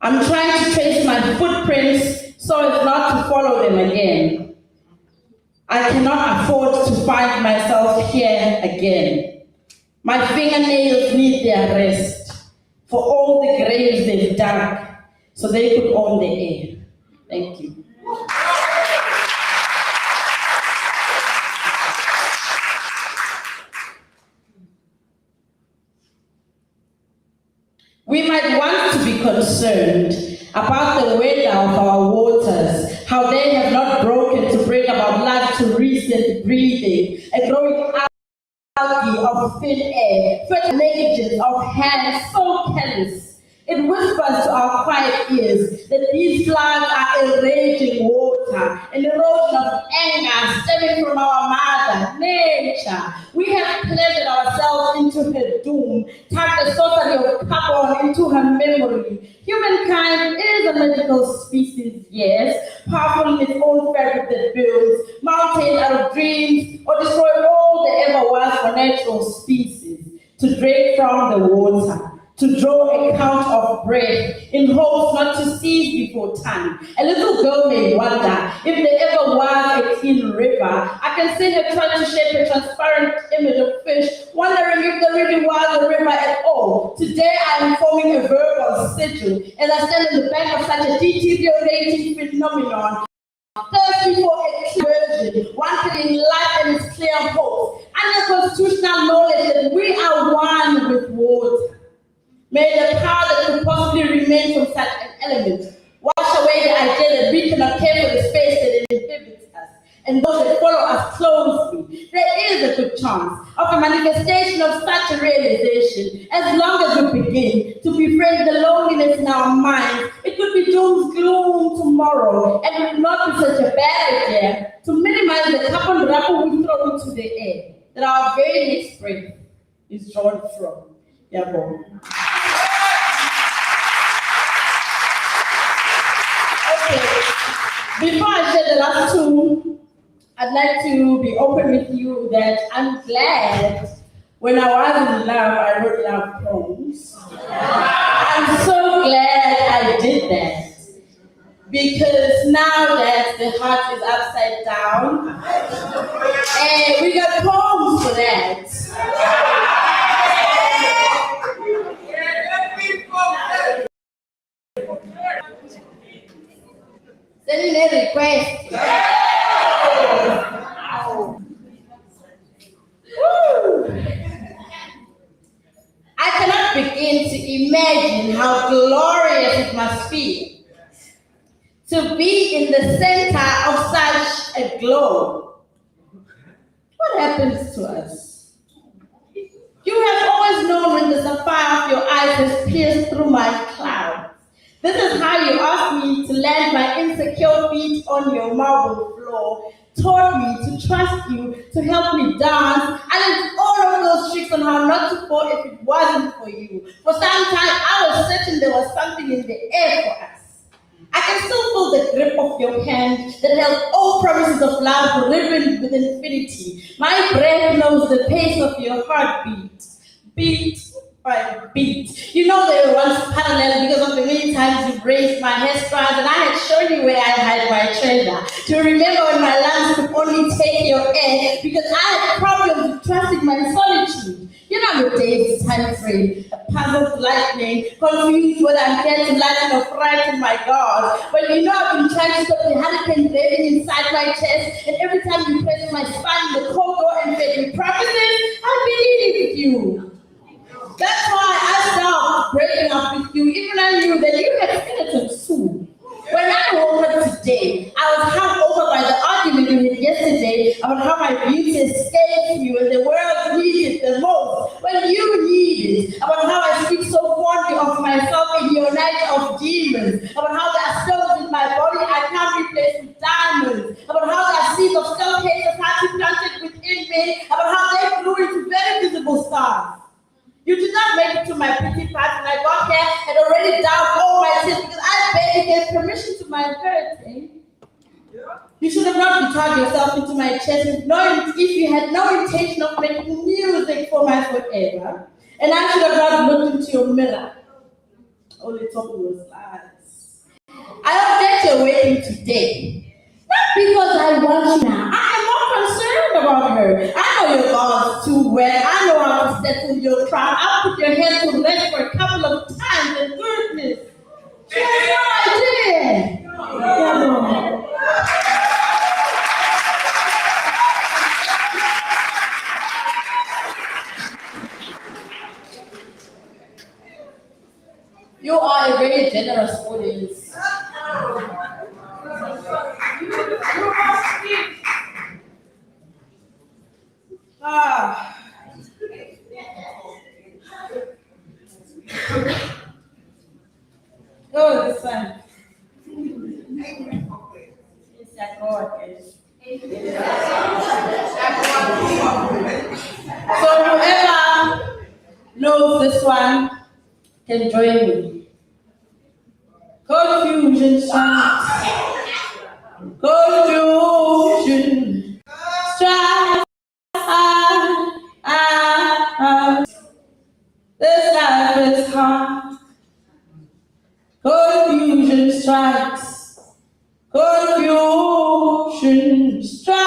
I'm trying to trace my footprints so as not to follow them again. I cannot afford to find myself here again. My fingernails need their rest for all the graves they've dug so they could own the air. Thank you. We might want to be concerned about the weather of our waters, how they have not broken to bring about life to recent breathing, a growing algae of thin air, fertilization of hands so careless. It whispers to our quiet ears that these floods are a raging water, an erosion of anger stemming from our mother, nature. We have pleasured ourselves into her doom, tucked a sorcery of carbon into her memory. Humankind is a magical species, yes, powerful in its own fabric that builds, mountains out of dreams, or destroy all there ever was for natural species, to drink from the water, to draw a count of breath in hopes not to seize before time. A little girl may wonder if there ever was a clean river. I can see her trying to shape a transparent image of fish, wondering if there really was a river at all. Today I am forming a verbal sigil as I stand in the bank of such a deteriorating phenomenon, thirsty for a clear version, wanting life and its clear hope, under constitutional knowledge that we are one with water. May the power that could possibly remain from such an element wash away the idea that we cannot care for the space that inhibits us and those that follow us closely. There is a good chance of a manifestation of such a realization as long as we begin to befriend the loneliness in our minds. It could be doom's gloom tomorrow, and it would not be such a bad idea to minimize the carbon wrapper we throw into the air that our very next breath is drawn from. Yabo. Before I share the last two, I'd like to be open with you that I'm glad when I was in love, I wrote love poems. I'm so glad I did that. now that the heart is upside down. We got poems for that. Sending a request. I cannot begin to imagine how glorious it must feel to be in the center of such a globe. What happens to us? You have always known when the sapphire of your eyes has pierced through my clouds. This is how you asked me to land my insecure feet on your marble floor, taught me to trust you, to help me dance. I learned all of those tricks on how not to fall if it wasn't for you. For some time, I was certain there was something in the air for us. I can still feel the grip of your hand that held all promises of love ribboned with infinity. My breath knows the pace of your heartbeat, beat by beat. You know they were once parallel because of the many times you raised my hair strands, and I had shown you where I hide my treasure. To remember when my lungs could only take your air because I had problems with trusting my solitude. You know your day's time frame, a puzzled lightning, confused whether I'm here to lighten or frighten my God. Well, you know I've been trying to stop the hurricane raving inside my chest, and every time you press my spine in the cold door and made me promises, I believed you. That's why I stopped breaking up with you, even I knew that you had skeletons too. When I woke up today, I was hung over by the argument we had yesterday about how my beauty escaped you and the world needed the most. When you need it, about how I speak so fondly of myself in your night of demons, about how there are stones in my body I can't replace with diamonds, about how there are seeds of self-hate that had to planted within me, about how they grew into very visible stars. You did not make it to my pretty party when I got here and already down all my tears because I barely gave permission to my birthday. You should have not guitarred yourself into my chest if you had no intention of making music for my forever. And I should have not looked into your mirror. Only talking was lies. I hope that you're waiting today. Not because I want you now. I am more concerned about her. I know your gods too well. I know how to settle your crown. I'll put your head to rest for a couple of times and goodness. She has no idea. You are a very generous audience. Oh, this one. It's a God. So whoever knows this one can join me. Confusion strikes. Confusion strikes. This life is hard. Confusion strikes. Confusion strikes.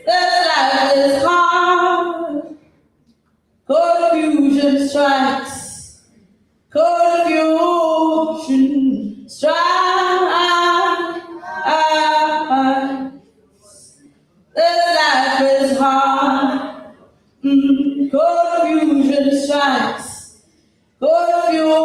This life is hard. Confusion strikes. Confusion strikes. This life is hard. Confusion strikes. Confusion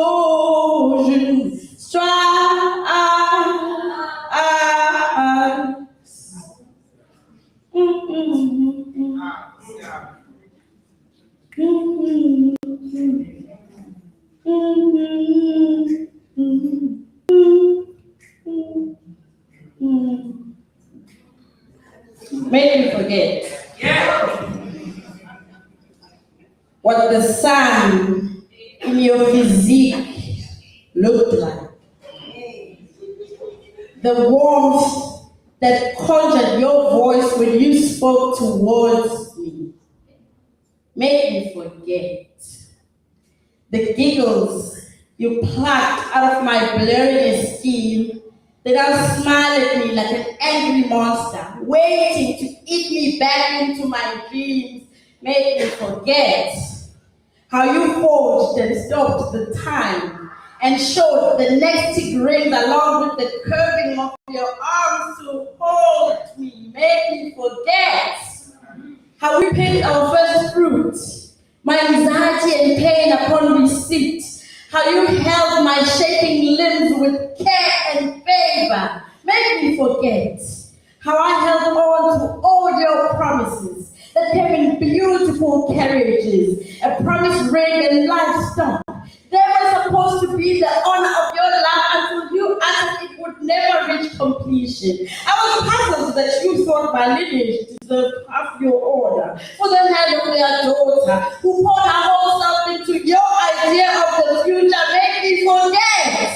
Made me forget what the sun in your physique looked like. The warmth that conjured your voice when you spoke towards me made me forget the giggles you plucked out of my blurry esteem, then I'll smile at me like an angry monster, waiting to eat me back into my dreams, make me forget how you forged and stopped the time and showed the nectic rings along with the curving of your arms to hold me, make me forget how we picked our first fruit, my anxiety and pain upon receipt, how you held my shaking limbs with care and favor, make me forget how I held on to all your promises that came in beautiful carriages, a promised ring and livestock. They were supposed to be the honor of your life until you uttered it would never reach completion. I was puzzled that you thought my lineage deserved half your order for the hand of their daughter, who poured her whole self into your idea of the future. Make me forget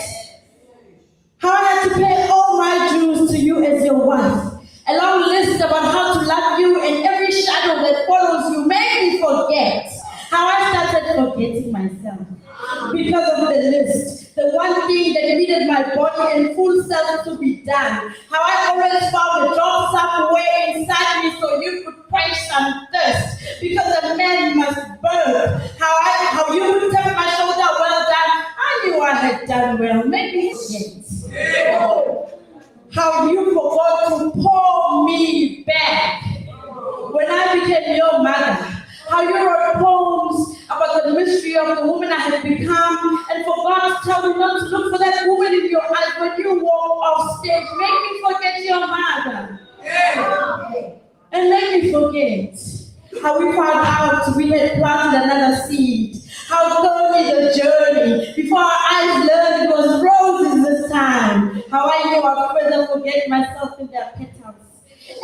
how I had to pay all my dues to you as your wife. A long list about how to love you and every shadow that follows you. Make me forget how I started forgetting myself because of the list. The one thing that needed my body and full self to be done. How I always found a job somewhere inside me so you could quench some thirst. Because a man must burn. How you would tap my shoulder, well done. I knew I had done well. Make me forget. How you forgot to pour me back when I became your mother. How you wrote poems about the mystery of the woman I had become and forgot to tell me not to look for that woman in your eyes when you walk off stage. Make me forget your mother. And make me forget how we found out we had planted another seed. How thorny the journey. Before our eyes learned it was roses this time. How I knew I'd further forget myself in their petals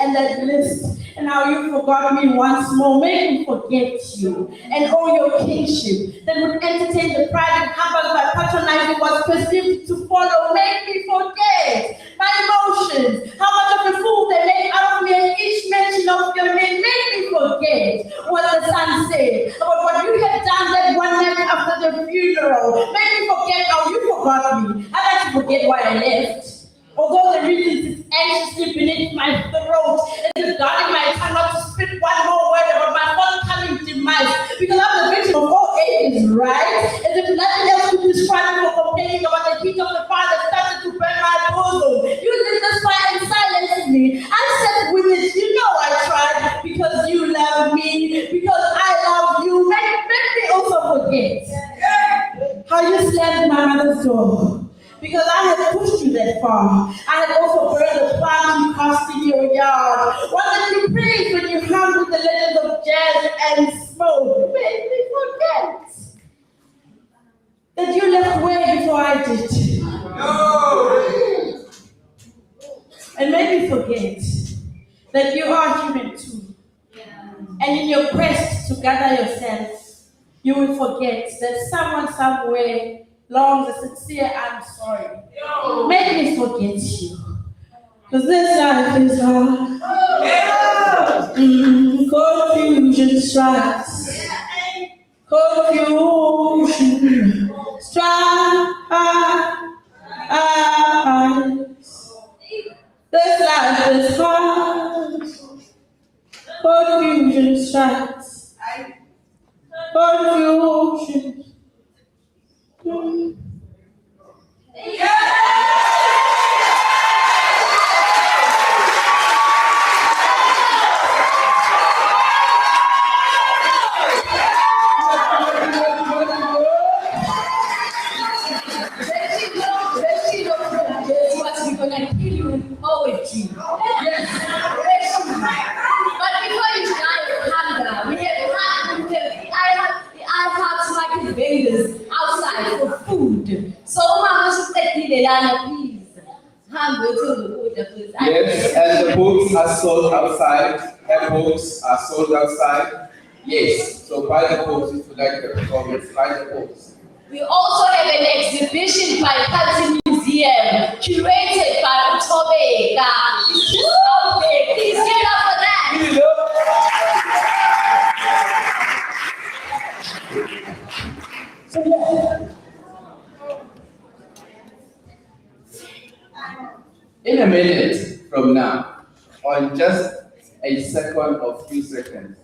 and that list. And how you forgot me once more. Make me forget you and all your kingship that would entertain the pride and humbug by patronizing was perceived to follow. Make me forget my emotions. How much of a fool they made out of me and each mention of your name. Make me forget what the sun said about what you had done that one night after the funeral. Make me forget how you forgot me. I like to forget why I left. Although the reason is anxiously beneath my throat, it is guarding my tongue not to spit one more word about my forthcoming demise. Because I'm the victim of all ages, right? As if nothing else could describe me for complaining about the heat of the fire that started to burn my bosom. You lit this fire and silenced me. I said with it, you know I tried because you love me, because I love you. Make me also forget how you slammed my mother's door. Because I had pushed you that far. I had also burned the plant you cast in your yard. What did you praise when you hung with the legends of jazz and smoke? Made me forget that you left way before I did. No. And made me forget that you are human too. And in your quest to gather yourself, you will forget that someone somewhere longs a sincere I'm sorry. Make me forget you. Because this life is hard. Confusion strikes. Confusion strikes. This life is hard. Confusion strikes. Confusion. Poetry. Yes. But before you die of hunger, we have vendors outside for food. So Mama should take the Lana, please. Yes, and the books are sold outside. Her books are sold outside. Yes, so buy the books if you like the performance. Buy the books. We also have an exhibition by Culture Museum, curated by Utobeka. It's just out there. Please give it up for that. in a minute from now, or in just a second or few seconds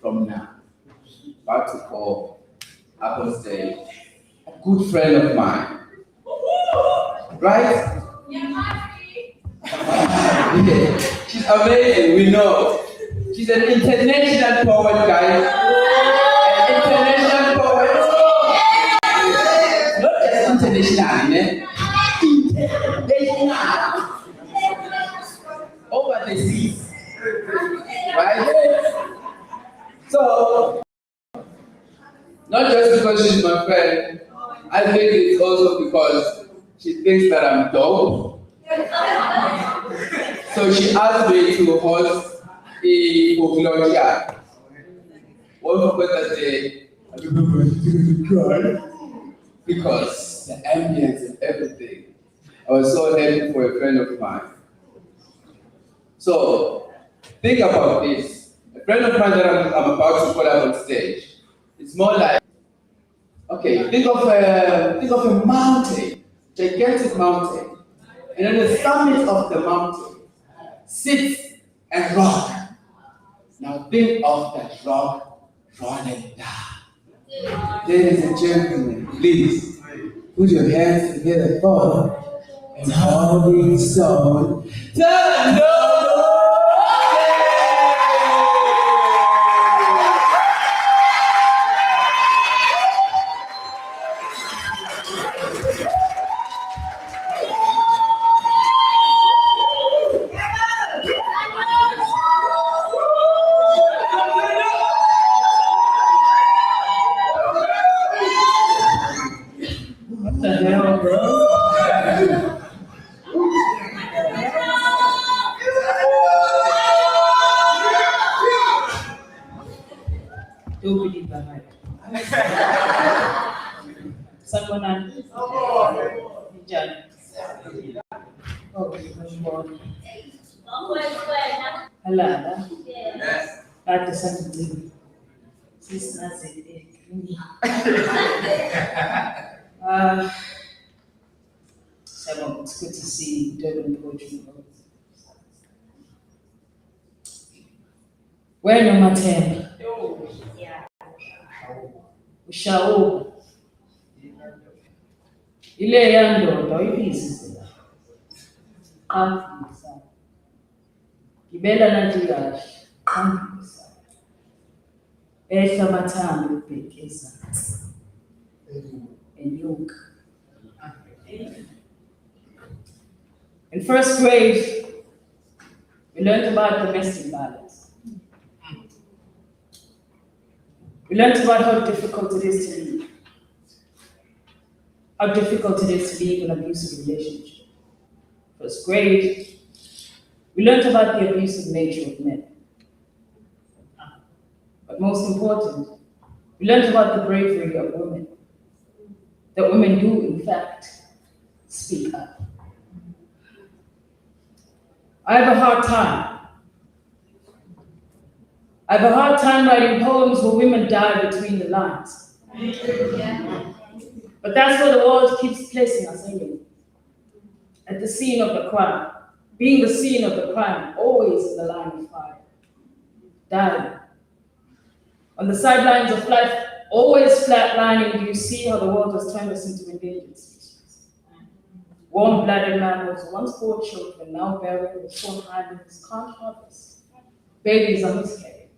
from now, about to call up on stage a good friend of mine. Right? Yeah. She's amazing, we know. She's an international poet, guys. An international poet. Not just international, international. Over the seas. Right? So, not just because she's my friend, I think it's also because she thinks that I'm dope. So she asked me to host a folklore chat. One forgot that day, I remember because the ambience and everything. I was so happy for a friend of mine. So think about this. A friend of mine that I'm about to put up on stage. It's more like, okay, think of a mountain, gigantic mountain, and on the summit of the mountain sits a rock. Now think of that rock rolling down. Ladies and gentlemen, please put your hands together for and holding soul. Tell no. It's good to see Durban poetry. Where no matter. Ushawu. Ile yandoda uyibisi. Qamfisa. Gibela nanti kahle. Qamfisa. Ehla mathanda ubhekisa. Enyuka. In first grade, we learned about domestic violence. We learned about how difficult it is to leave. How difficult it is to leave an abusive relationship. First grade, we learned about the abusive nature of men. But most important, we learned about the bravery of women. That women do, in fact, speak up. I have a hard time writing poems where women die between the lines. But that's where the world keeps placing us anyway. At the scene of the crime, being the scene of the crime, always in the line of fire. Dying. On the sidelines of life, always flatlining, do you see how the world has turned us into endangered species? Warm-blooded mammals, once bore children, now bearing with short hindlimbs, can't harvest. Babies are miscarried.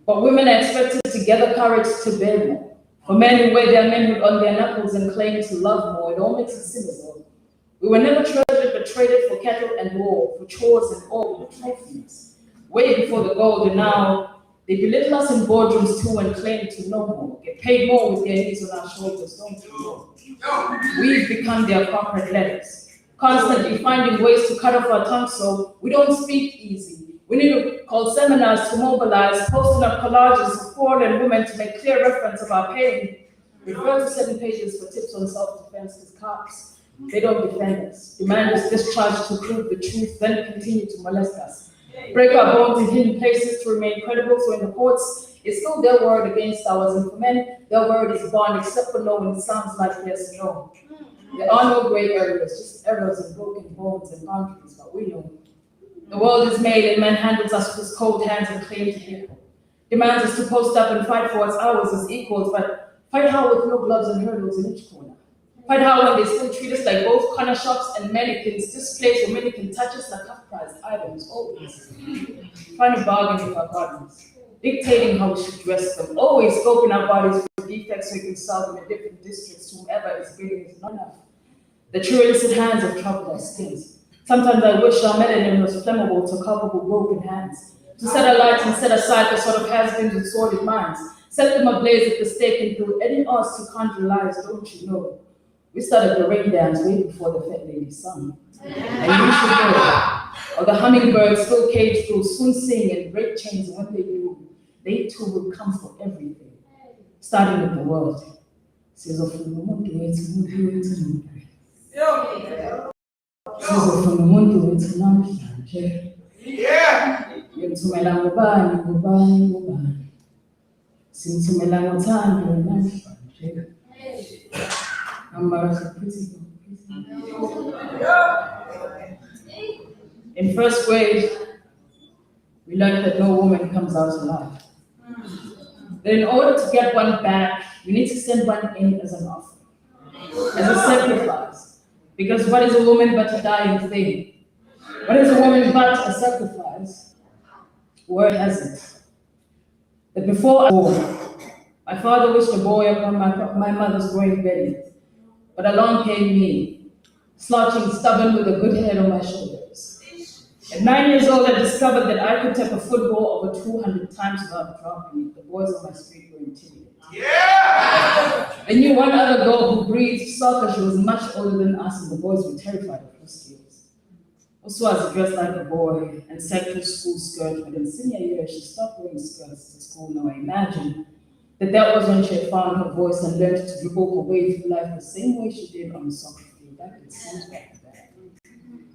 But women are expected to gather courage to bear more. For men who wear their manhood on their knuckles and claim to love more, it all makes it cynical. We were never treasured but traded for cattle and war, for chores and all the trophies. Way before the gold, and now they belittle us in boardrooms too and claim to know more. Get paid more with their knees on our shoulders, don't we? We've become their corporate letters, constantly finding ways to cut off our tongues so we don't speak easy. We need to call seminars to mobilize, posting up collages of poor and women to make clear reference of our pain. Refer to 7 pages for tips on self-defense because cops, they don't defend us. Demand us discharge to prove the truth, then continue to molest us. Break our bones in hidden places to remain credible, so in the courts, it's still their word against ours, and for men, their word is bond, except for no when it sounds like yes and no. There are no gray areas, just errors and broken bones and boundaries, but we know. The world is made and man handles us with his cold hands and claims here. Demands us to post up and fight for what's ours as equals, but fight how with no gloves and hurdles in each corner. Fight how when they still treat us like both corner shops and mannequins, displays where many can touch us like half-priced items, always. Trying to bargain with our partners, dictating how we should dress them, always scoping our bodies for defects so we can solve them in different districts to whoever is bidding is not enough. The true illicit hands have troubled our skins. Sometimes I wish our melanin was flammable to culpable broken hands, to set alight and set aside the sort of has-beens with sordid minds, set them ablaze at the stake and through any us who can't realize, don't you know? We started the rain dance way before the fat lady sung. And you should know, or the hummingbirds still caged through soon sing and break chains when they do, they too will come for everything, starting with the world. Sizofuna umuntu wethu namhlanje. Ngithumela ngubani. Simthumela ngothando namhlanje. In first grade, we learned that no woman comes out alive. That in order to get one back, you need to send one in as an offering, as a sacrifice. Because what is a woman but a dying thing? What is a woman but a sacrifice? Word has it that before I was born, my father wished a boy upon my mother's growing belly. But along came me, slouching stubborn with a good head on my shoulders. At 9 years old, I discovered that I could tap a football over 200 times without dropping it. The boys on my street were intimidated. They knew one other girl who breathed soccer. She was much older than us, and the boys were terrified of her skills. Also, I was dressed like a boy and sat through school skirt, but in senior year, she stopped wearing skirts to school. Now I imagine that was when she had found her voice and learned to walk away through life the same way she did on the soccer field. That could seem like that.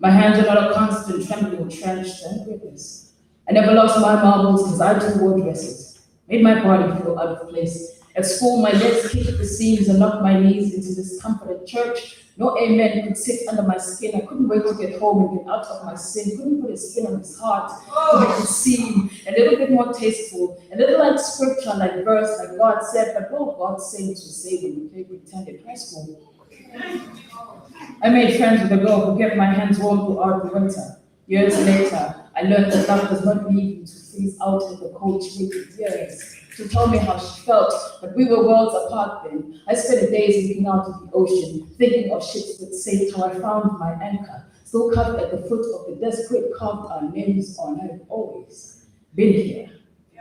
My hands are not a constant trembling, trenched, and grippers. I never lost my marbles because I too wore dresses, made my body feel out of place. At school, my legs kicked the seams and knocked my knees into discomfort. At church, no amen could sit under my skin. I couldn't wait to get home and get out of my sin. Couldn't put a spin on his heart to make it seem a little bit more tasteful, a little like scripture, like verse, like God said, but what God saints would say when we played pretend in high school. I made friends with a girl who kept my hands warm throughout the winter. Years later, I learned that love does not need you to freeze out in the cold wicked years. She told me how she felt, but we were worlds apart then. I spent days looking out at the ocean, thinking of ships that sailed till I found my anchor, still carved at the foot of the desperate carved our names on. I've always been here,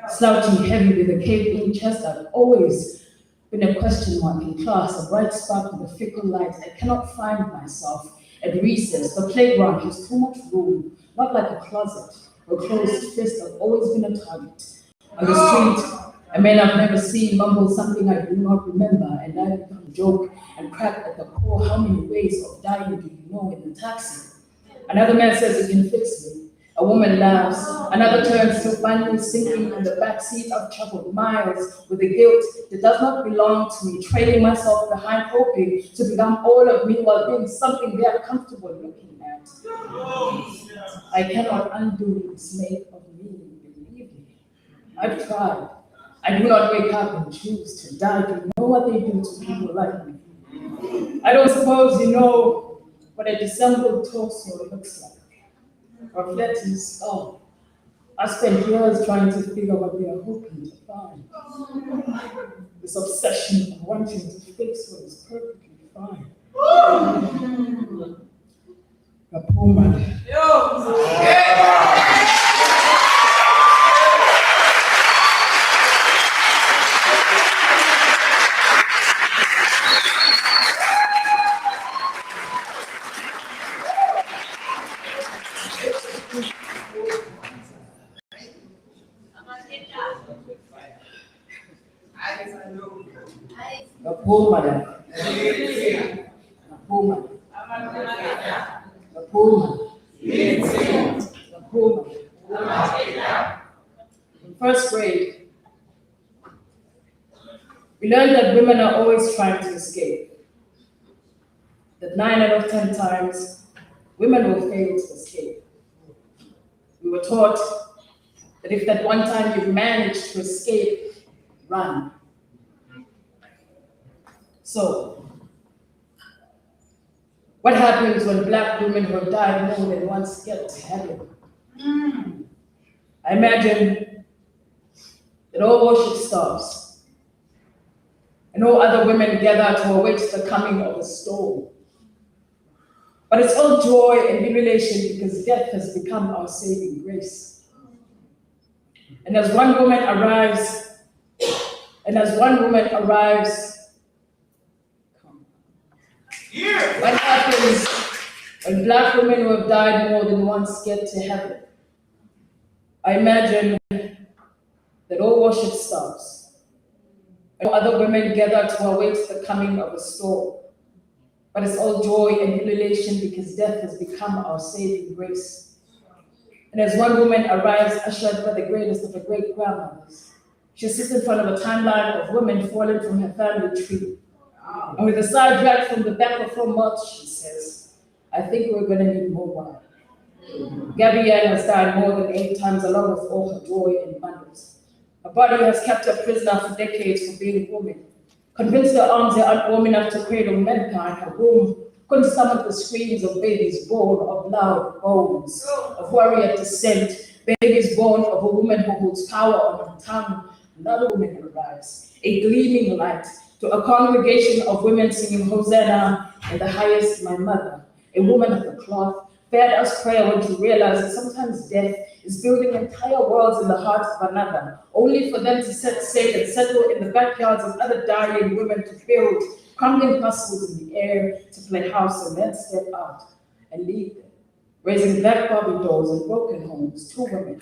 slouching heavy with a caved-in chest. I've always been a question mark in class, a bright spark in the fickle light. I cannot find myself at recess. The playground has too much room, not like a closet or closed fist. I've always been a target. On the street, a man I've never seen mumble something I do not remember, and I become a joke and crack at the core. How many ways of dying do you know in the taxi? Another man says he can fix me. A woman laughs. Another turns to find me sinking in the back seat. I've traveled miles with the guilt that does not belong to me, trailing myself behind, hoping to become all of me while being something they are comfortable looking at. I cannot undo this made of me, believe me. I've tried. I do not wake up and choose to die. Do you know what they do to people like me? I don't suppose you know what a dissembled torso looks like, or flattened skull. I spent years trying to figure what they are hoping to find. This obsession of wanting to fix what is perfectly fine. A poor man. A poor man. A poor man. A poor man. A poor man. In first grade, we learned that women are always trying to escape. that 9 out of 10 times, women will fail to escape. We were taught that if that one time you managed to escape, run. So, what happens when Black women who have died more than once get to heaven? I imagine that all worship stops, and all other women gather to await the coming of the storm. But it's all joy and jubilation because death has become our saving grace. And as one woman arrives, what happens when Black women who have died more than once get to heaven? I imagine that all worship stops, and other women gather to await the coming of a storm. But it's all joy and jubilation because death has become our saving grace. And as one woman arrives, ushered by the greatest of her great-grandmothers, she sits in front of a timeline of women fallen from her family tree. And with a sigh dragged from the back of her mouth, she says, I think we're going to need more wine. Gabrielle has died more than 8 times along with all her joy and abundance. Her body has kept her prisoner for decades for being a woman. Convinced her arms are warm enough to cradle mankind, her womb couldn't stomach the screams of babies born of loud bones, of warrior descent, babies born of a woman who holds power on her tongue. Another woman arrives, a gleaming light, to a congregation of women singing Hosanna in the highest, my mother, a woman of the cloth, fed us prayer when she realized that sometimes death is building entire worlds in the hearts of another, only for them to set sail and settle in the backyards of other dying women to build crumbling castles in the air, to play house and then step out and leave them, raising black Barbie dolls and broken homes, 2 women,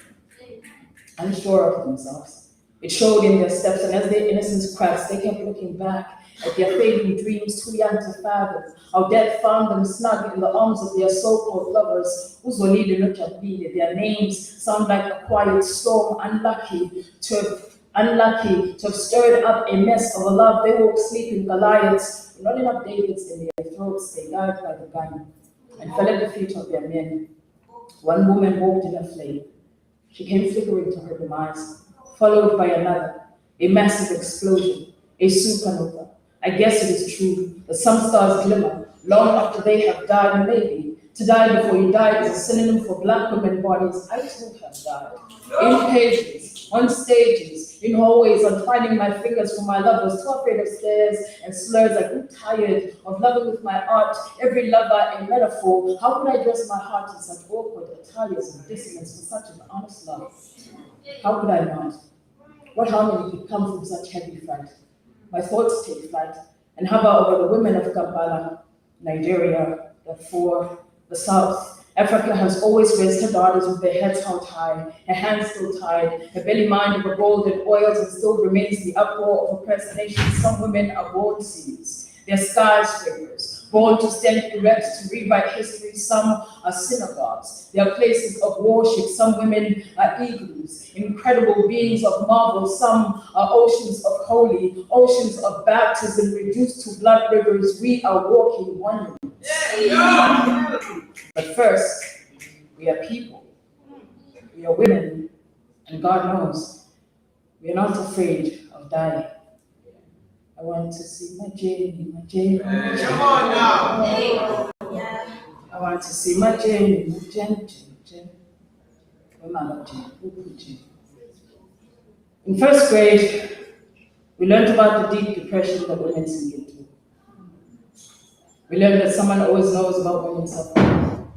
unsure of themselves. It showed in their steps, and as their innocence cracks, they kept looking back at their fading dreams, too young to fathom how death found them snug in the arms of their so-called lovers, their names sound like a quiet storm, unlucky to have stirred up a mess of a love. They woke sleeping Goliaths, not enough Davids in their throats. They died by the gun and fell at the feet of their men. One woman walked in a flame. She came flickering to her demise, followed by another, a massive explosion, a supernova. I guess it is true that some stars glimmer long after they have died, and maybe to die before you die is a synonym for Black women bodies. I too have died. In pages, on stages, in hallways, on finding my fingers for my lovers, too afraid of stares and slurs. I grew tired of loving with my art, every lover a metaphor. How could I dress my heart in such awkward attires and dissonance for such an honest love? How could I not? What harmony could come from such heavy fright? My thoughts take flight and hover over the women of Kampala, Nigeria, Darfur, the South. Africa has always raised her daughters with their heads held high, her hands still tied, her belly mined with gold and oils, and still remains the uproar of oppressed nations. Some women are born seas, they're skyscrapers, born to stand erect to rewrite history. Some are synagogues, they are places of worship. Some women are igloos, incredible beings of marvel. Some are oceans of holy, oceans of baptism reduced to blood rivers. We are walking wonders. But first, we are people. We are women, and God knows we are not afraid of dying. I want to see my Jamie, my Jamie, my Jamie. Come on now. I want to see my Jamie, my Jamie, Jamie. In first grade, we learned about the deep depression that women sink into. We learned that someone always knows about women's suffering,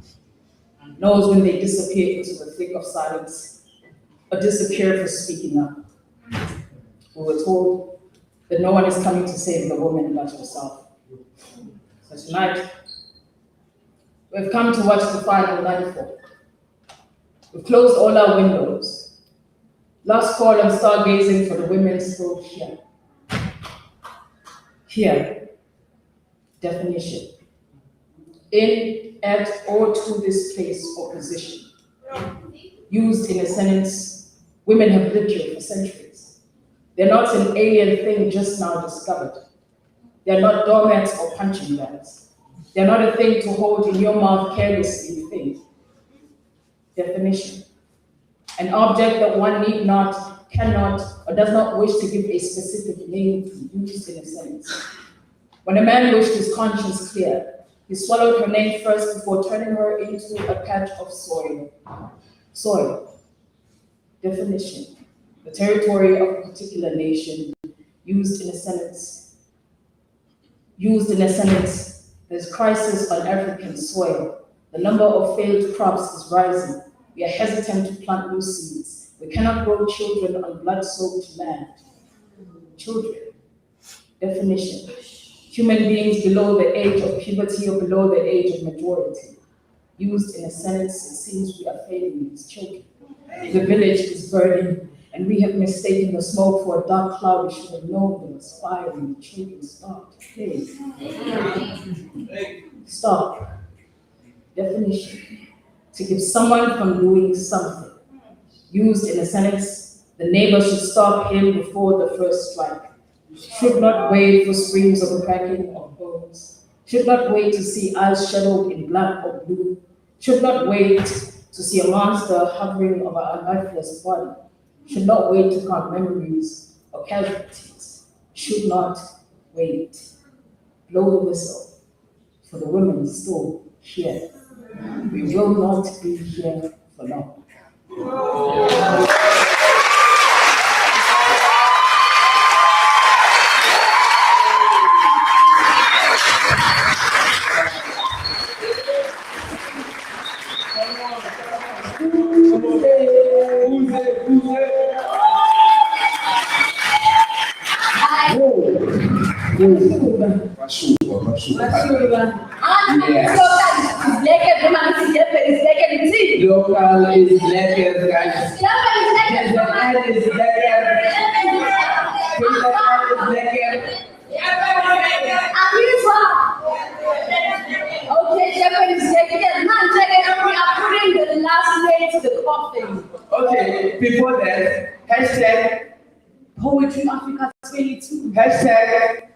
knows when they disappear into the thick of silence, or disappear for speaking up. We were told that no one is coming to save the woman but yourself. So tonight, we've come to watch the final nightfall. We've closed all our windows. Last call on stargazing for the women still here. Here. Definition. In, at, or to this place or position. Used in a sentence, women have lived here for centuries. They're not an alien thing just now discovered. They're not doormats or punching bags. They're not a thing to hold in your mouth carelessly, you think. Definition. An object that one need not, cannot, or does not wish to give a specific name to, used in a sentence. When a man wished his conscience clear, he swallowed her name first before turning her into a patch of soil. Soil. Definition. The territory of a particular nation, used in a sentence. Used in a sentence, there's crisis on African soil. The number of failed crops is rising. We are hesitant to plant new seeds. We cannot grow children on blood-soaked land. Children. Definition. Human beings below the age of puberty or below the age of majority. Used in a sentence, it seems we are failing these children. The village is burning, and we have mistaken the smoke for a dark cloud. We should have known there was fire when the children stopped. Hey. Stop. Definition. To keep someone from doing something. Used in a sentence, the neighbor should stop him before the first strike. Should not wait for screams of cracking of bones. Should not wait to see eyes shadowed in black or blue. Should not wait to see a monster hovering over a lifeless body. Should not wait to count memories or casualties. Should not wait. Blow the whistle, for the women still here. We will not be here for long. Local is lekker, guys. Is lekker. Is lekker. Okay, Shepherd is lekker. Man, we are putting the last name to the coffin. Okay, before that, hashtag Poetry Africa 22. hashtag.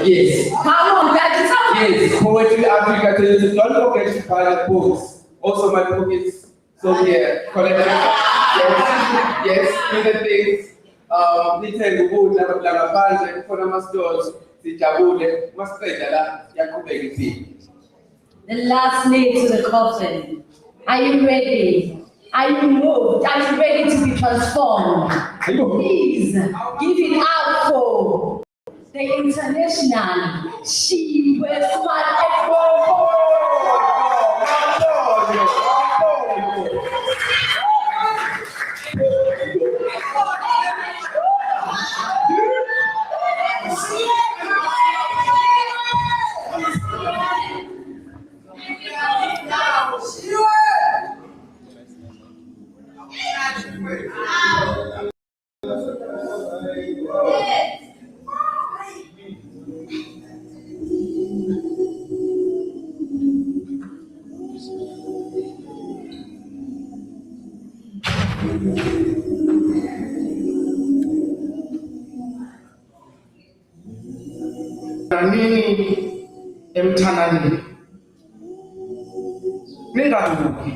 Yes. Come on, guys. Yes, Poetry Africa 22. Don't forget to buy the books. Also my book is so yeah, collect yes, do the things. Nithenga ukudla ngaphandle khona ama-stores sijabule masiqeda la yaqhubeka impilo. The last name to the coffin. Are you ready? Are you moved? Are you ready to be transformed? Please give it out for the international She was smart. Nini emthananini ningaduki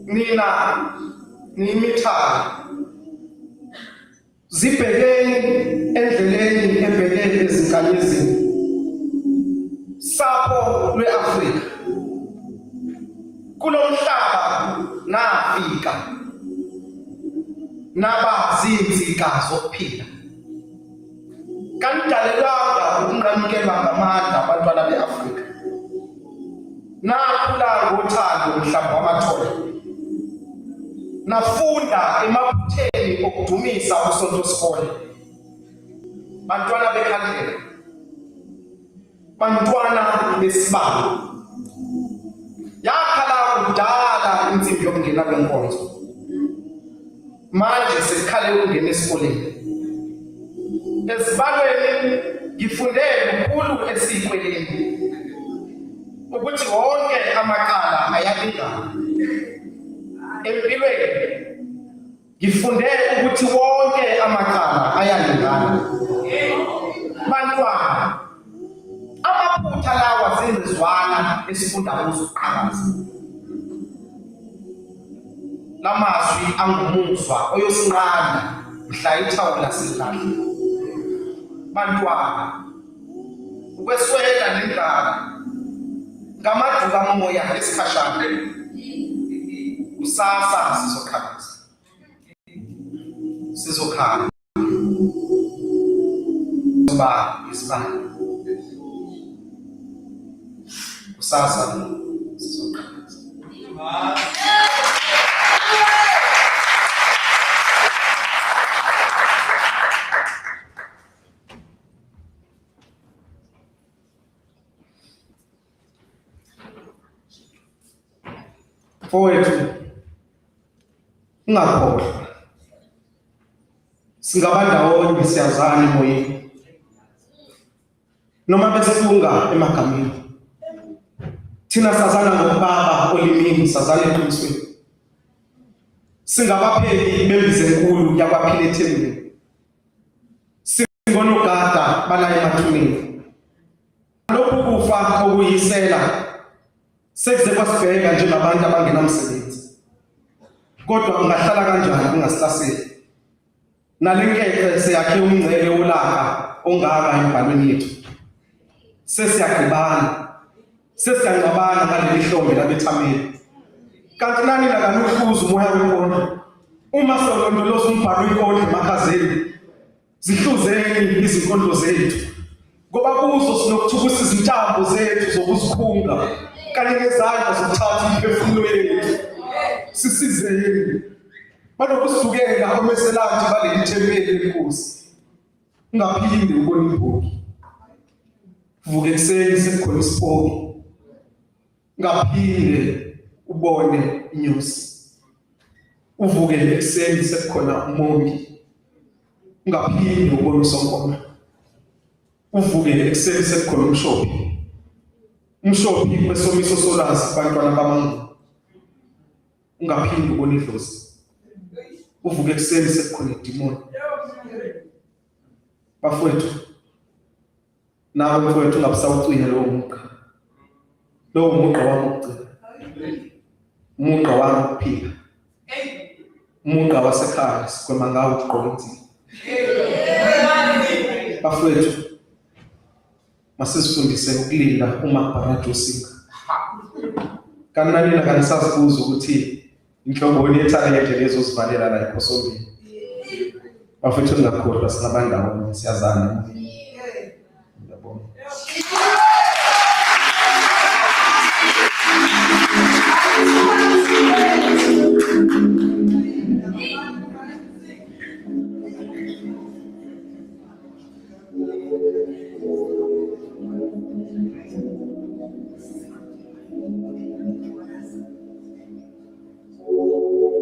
nina nimithala zibhekeni endleleni ebhekene ezinkanyezini sapho lweAfrika kulomhlaba nafika naba zinzika zokuphila kanidalelwanga ukunqamukelwa ngamandla abantwana beAfrika nakhula ngothando mhlaba wamathole nafunda emaphutheni okudumisa usonto sikole bantwana bekhandlela bantwana besibalo yakhala kudala insimbi yokungena kwenkonzo manje sesikhale ukungena esikoleni esibalweni ngifunde lukhulu esikweleni ukuthi wonke amaqala ayalingana empilweni ngifunde ukuthi wonke amaqala ayalingana bantwana esifunda kuzo uqhakaza. Lamazwi angumuzwa oyosinqanda mhla ithawula silahla. Bantwana, ukweswela nendlala ngamaduka moya esikhashana. Kusasa sizoqhakaza. Sizokhala. Isibani. Kusasa sizoqhakaza. Mfowethu, ungakhohlwa. Singabandawonye siyazana emoyeni. Noma besifunga emagameni. Thina sazana ngobaba olimini, sazana eqinisweni. Singabapheki bembize enkulu yakwaphila ethembeni. Singonogada bala emathuneni. Lokhu kufa okuyisela sekuze kwasibheka njengabantu abangenamsebenzi. Kodwa ungahlala kanjani ungasihlaseli? Nalenkethe seyakhe umngcele wolaka ongaka embhalweni yethu. Sesiyagqibana, sesiyangcabana ngaleli hlombe labethameli. Kanti nani lakanuhluza umoya wenkondlo. Uma solondoloza umbhalo wenkondlo emakhazeni, zihluzeni izinkondlo zethu. Ngoba kuzo sinokuthukusa izintambo zethu zokuzikhunga kanye nezandla zokuthatha imphefumulo yethu. Sisizeni. Banokusukela omeselanti baleli thempeli lenkosi. Ungaphinde ubone ibhoki. Vuke ekuseni sekukhona isipoki. Ungaphinde ubone inyosi. Uvuke ekuseni sekukhona umongi. Ungaphinde ubone usonkoma. Uvuke ekuseni sekukhona umshophi. Umshophi kwesomiso solazi bantwana bamangu. Ungaphinde ubone idlozi. Uvuke ekuseni sekukhona idimoni. Bafowethu, nawe mfowethu ungabusawucwina lowo mugqa. Lowo mugqa wami ukugcina. Umugqa wami ukuphila. Umugqa wasekhaya sikwema ngawo ukugqoka insini. Bafowethu, masisifundise ukulinda uma bharajo singa. Kanani kanisazibuza ukuthi inhloboni yethalente lezo zivalela la ephosomini. Bafethu ngakhohlwa singabandawonye siyazana. Ngiyabonga.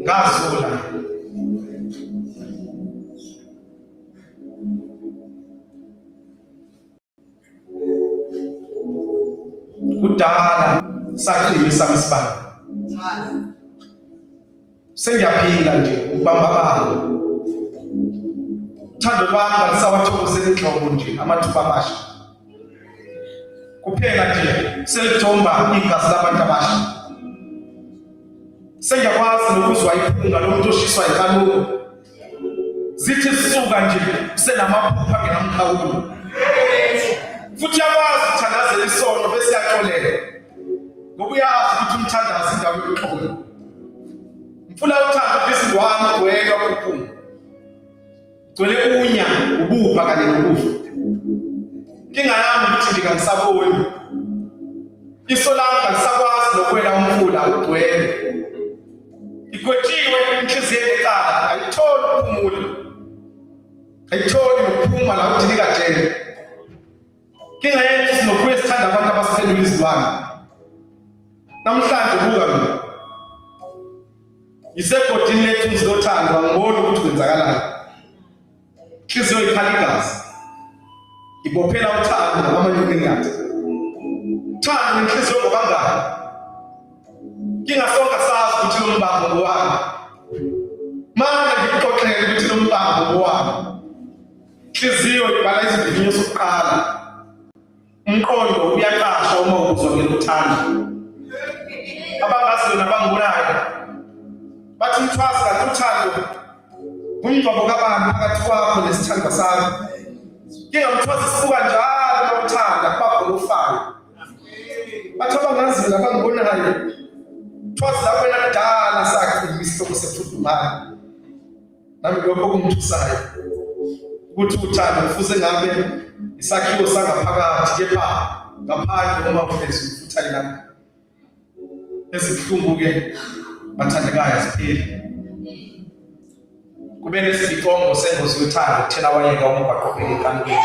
Ngazula kudala sakhile sami sibani. Sengiyaphila nje ubamba baba. Thando lwami lisawathokozela inhlobo nje amathuba amasha. Kuphela nje selithomba igazi labantu abasha. Sengiyakwazi nokuzwa iphunga lomuntu oshiswa inkanuko. Zithi sisuka nje senamaphupha ngenamkhawulo. Futhi yakwazi ukuthandazela isono bese yaxolela. Ngoba uyazi ukuthi umthandazi indawo yokuxola. Mfuna uthanda izingwane gwela kuphuma. Gcwele unya, ubupha kanye nokufa. Inkinga yami ukuthi ndinganisaboni. Iso lami alisakwazi nokwela umfula ugcwele. Igwetshiwe inhliziyo eqala, ayitholi ukuphumula. Ayitholi nokuphuma la ukuthi nikajele. Inkinga yethu sinokhuye sithanda abantu abasiphendula izilwane. Namhlanje buka mina. Isegodini lethu ngizothandwa ngibona ukuthi kwenzakalani. Inhliziyo ikhala igazi. Ibophela uthando ngamanye yathi. Uthando nenhliziyo ngobangani. Kingasonga sazi ukuthi lo mbango ngowami. Manje ngikuxoxele ukuthi lo mbango ngowami. Inhliziyo ibhala izivinyo sokuqala. Umqondo uyaqasha uma ubuzwa ngeluthando. Abangazi nabangunayo. Bathi umthwasi kanti uthando umngcwabo kabantu phakathi kwakho nesithandwa sakho. Ke umthwasi sifuka njalo nokuthanda kubakho lofayo. Bathi abangazi nabangunayo. Umthwasi lapho enakudala sakhe isihloko sefudumali. Nami lokho kumthusayo. Ukuthi uthando kufuze ngabe isakhiwo sangaphakathi kepha ngaphandle uma uphezulu futhi ayilapha. Ezibuhlungu ke bathandekayo siphile. Kube nesibongo sengozi yothando kuthela wayeka umgwaqo enkangeni.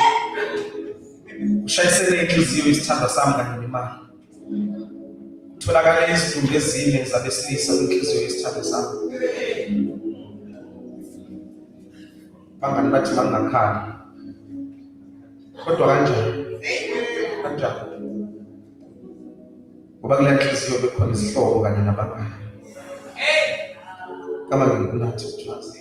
Ushayisene inhliziyo isithando sami kanye nemali. Kutholakala izidumbu ezine zabesilisa kwinhliziyo yesithando sami. Bangani bathi bangakhali. Kodwa kanjani? Ngoba kule nhliziyo bekhona isihlobo kanye nabangani. Kama ngikunathi uthwazi.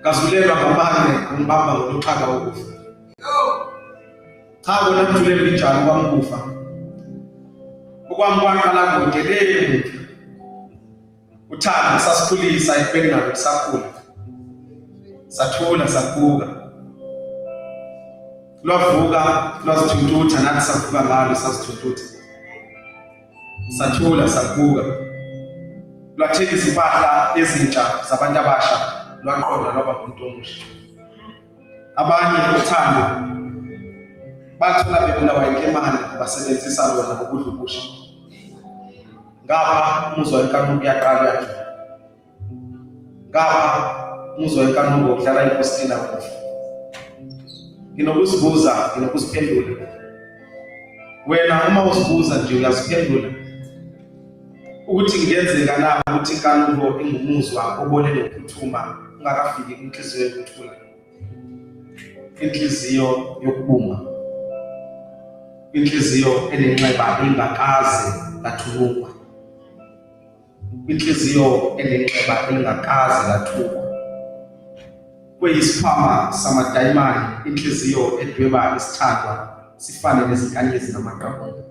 Kazulelwa ngamane kumbamba ngoluxhaka ukufa. Cha bona mthule njalo kwamkufa. Okwamkwaqala ngodeleni. Uthando sasikhulisa ekubeni nalo sakhula. Sathula sabuka. Lwavuka lwasithuthutha nathi savuka ngalo sasithuthutha. Sathula sabuka. Lwathela izimpahla ezintsha zabantu abasha lwaqonda lwaba ngumuntu omusha. Abanye uthando bathola bebulawa inkemane basebenzisa lona ngokudlubusha. Ngapha umuzwa wenkanuko uyaqala yakhe. Ngapha umuzwa wenkanuko udlala ipostina kufa. Nginokuzibuza, nginokuziphendula. Wena uma uzibuza nje uyaziphendula. Ukuthi ngiyenzeka na ukuthi inkanuko ingumuzwa obolele ukuphuthuma ungakafiki inhliziyo yokuthula. Inhliziyo yokubunga. Inhliziyo enenxeba engakaze lathulukwa. Inhliziyo enenxeba engakaze lathulukwa. Kuyisiphama samadayimani inhliziyo edweba isithandwa sifane nezinkanyezi namaqabunga.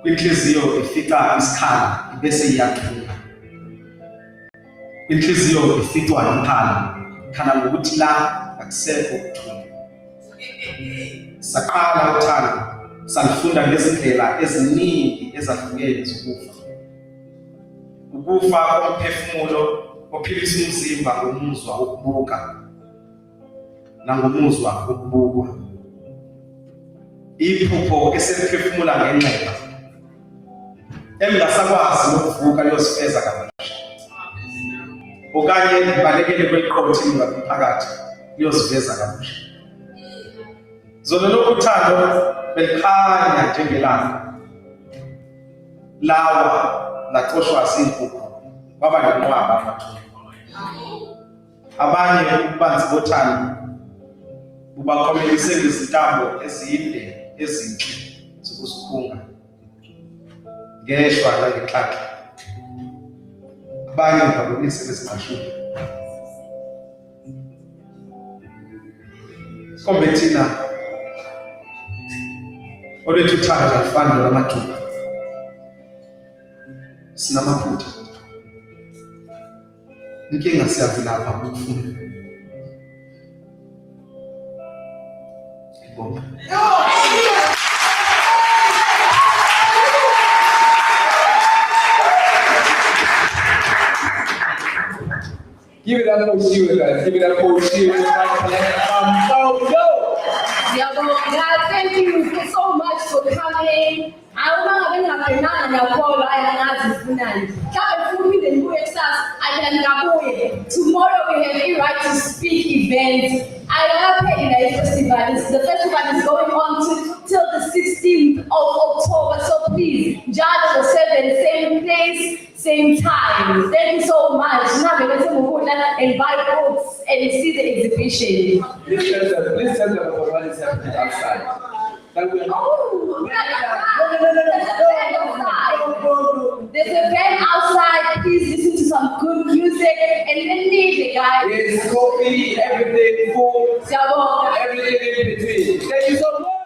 Inhliziyo ifika isikhala bese iyathula. Inhliziyo ificwa ikhala, ikhala ngokuthi la akusekho ukuthula. Saqala uthando, salifunda ngezindlela eziningi ezahlukene zokufa. Ukufa komphefumulo ophilisa umzimba ngomuzwa wokubuka nangomuzwa wokubukwa. Iphupho eseliphefumula ngenxeba engasakwazi ukuvuka liyosifeza kabusha. Okanye ibalekele kweqothi ngaphakathi liyosiveza kabusha. Zona lokuthando belikhanya njengelanga. Lawa laxoshwa zinkukhu kwaba nenqwaba amathunzi. Abanye ububanzi bothando bubakhomelise ngezintambo ezinde ezinhle zokusikhunga. Ngeshwa langenhlahla. Abanye babonise bezingashumi. Kombe thina olethu uthando alifani nolamajuba. Sinamaphutha. Inkinga siyavilapha ukufunda. Ngibonga. Give it up for you guys. Give it up for you. Thank you so much for coming. I can tomorrow we have a right to speak. events. I festival. The festival is going on till the 16th of October. So please, Judge the 7th, same place, same time. Thank you so much. Now we're going to and buy books and see the exhibition. Please tell them about what is happening outside. There's a band outside. Please listen to some good music and then leave the guy. Yes, coffee, everything, food, everything in between. Thank you so much.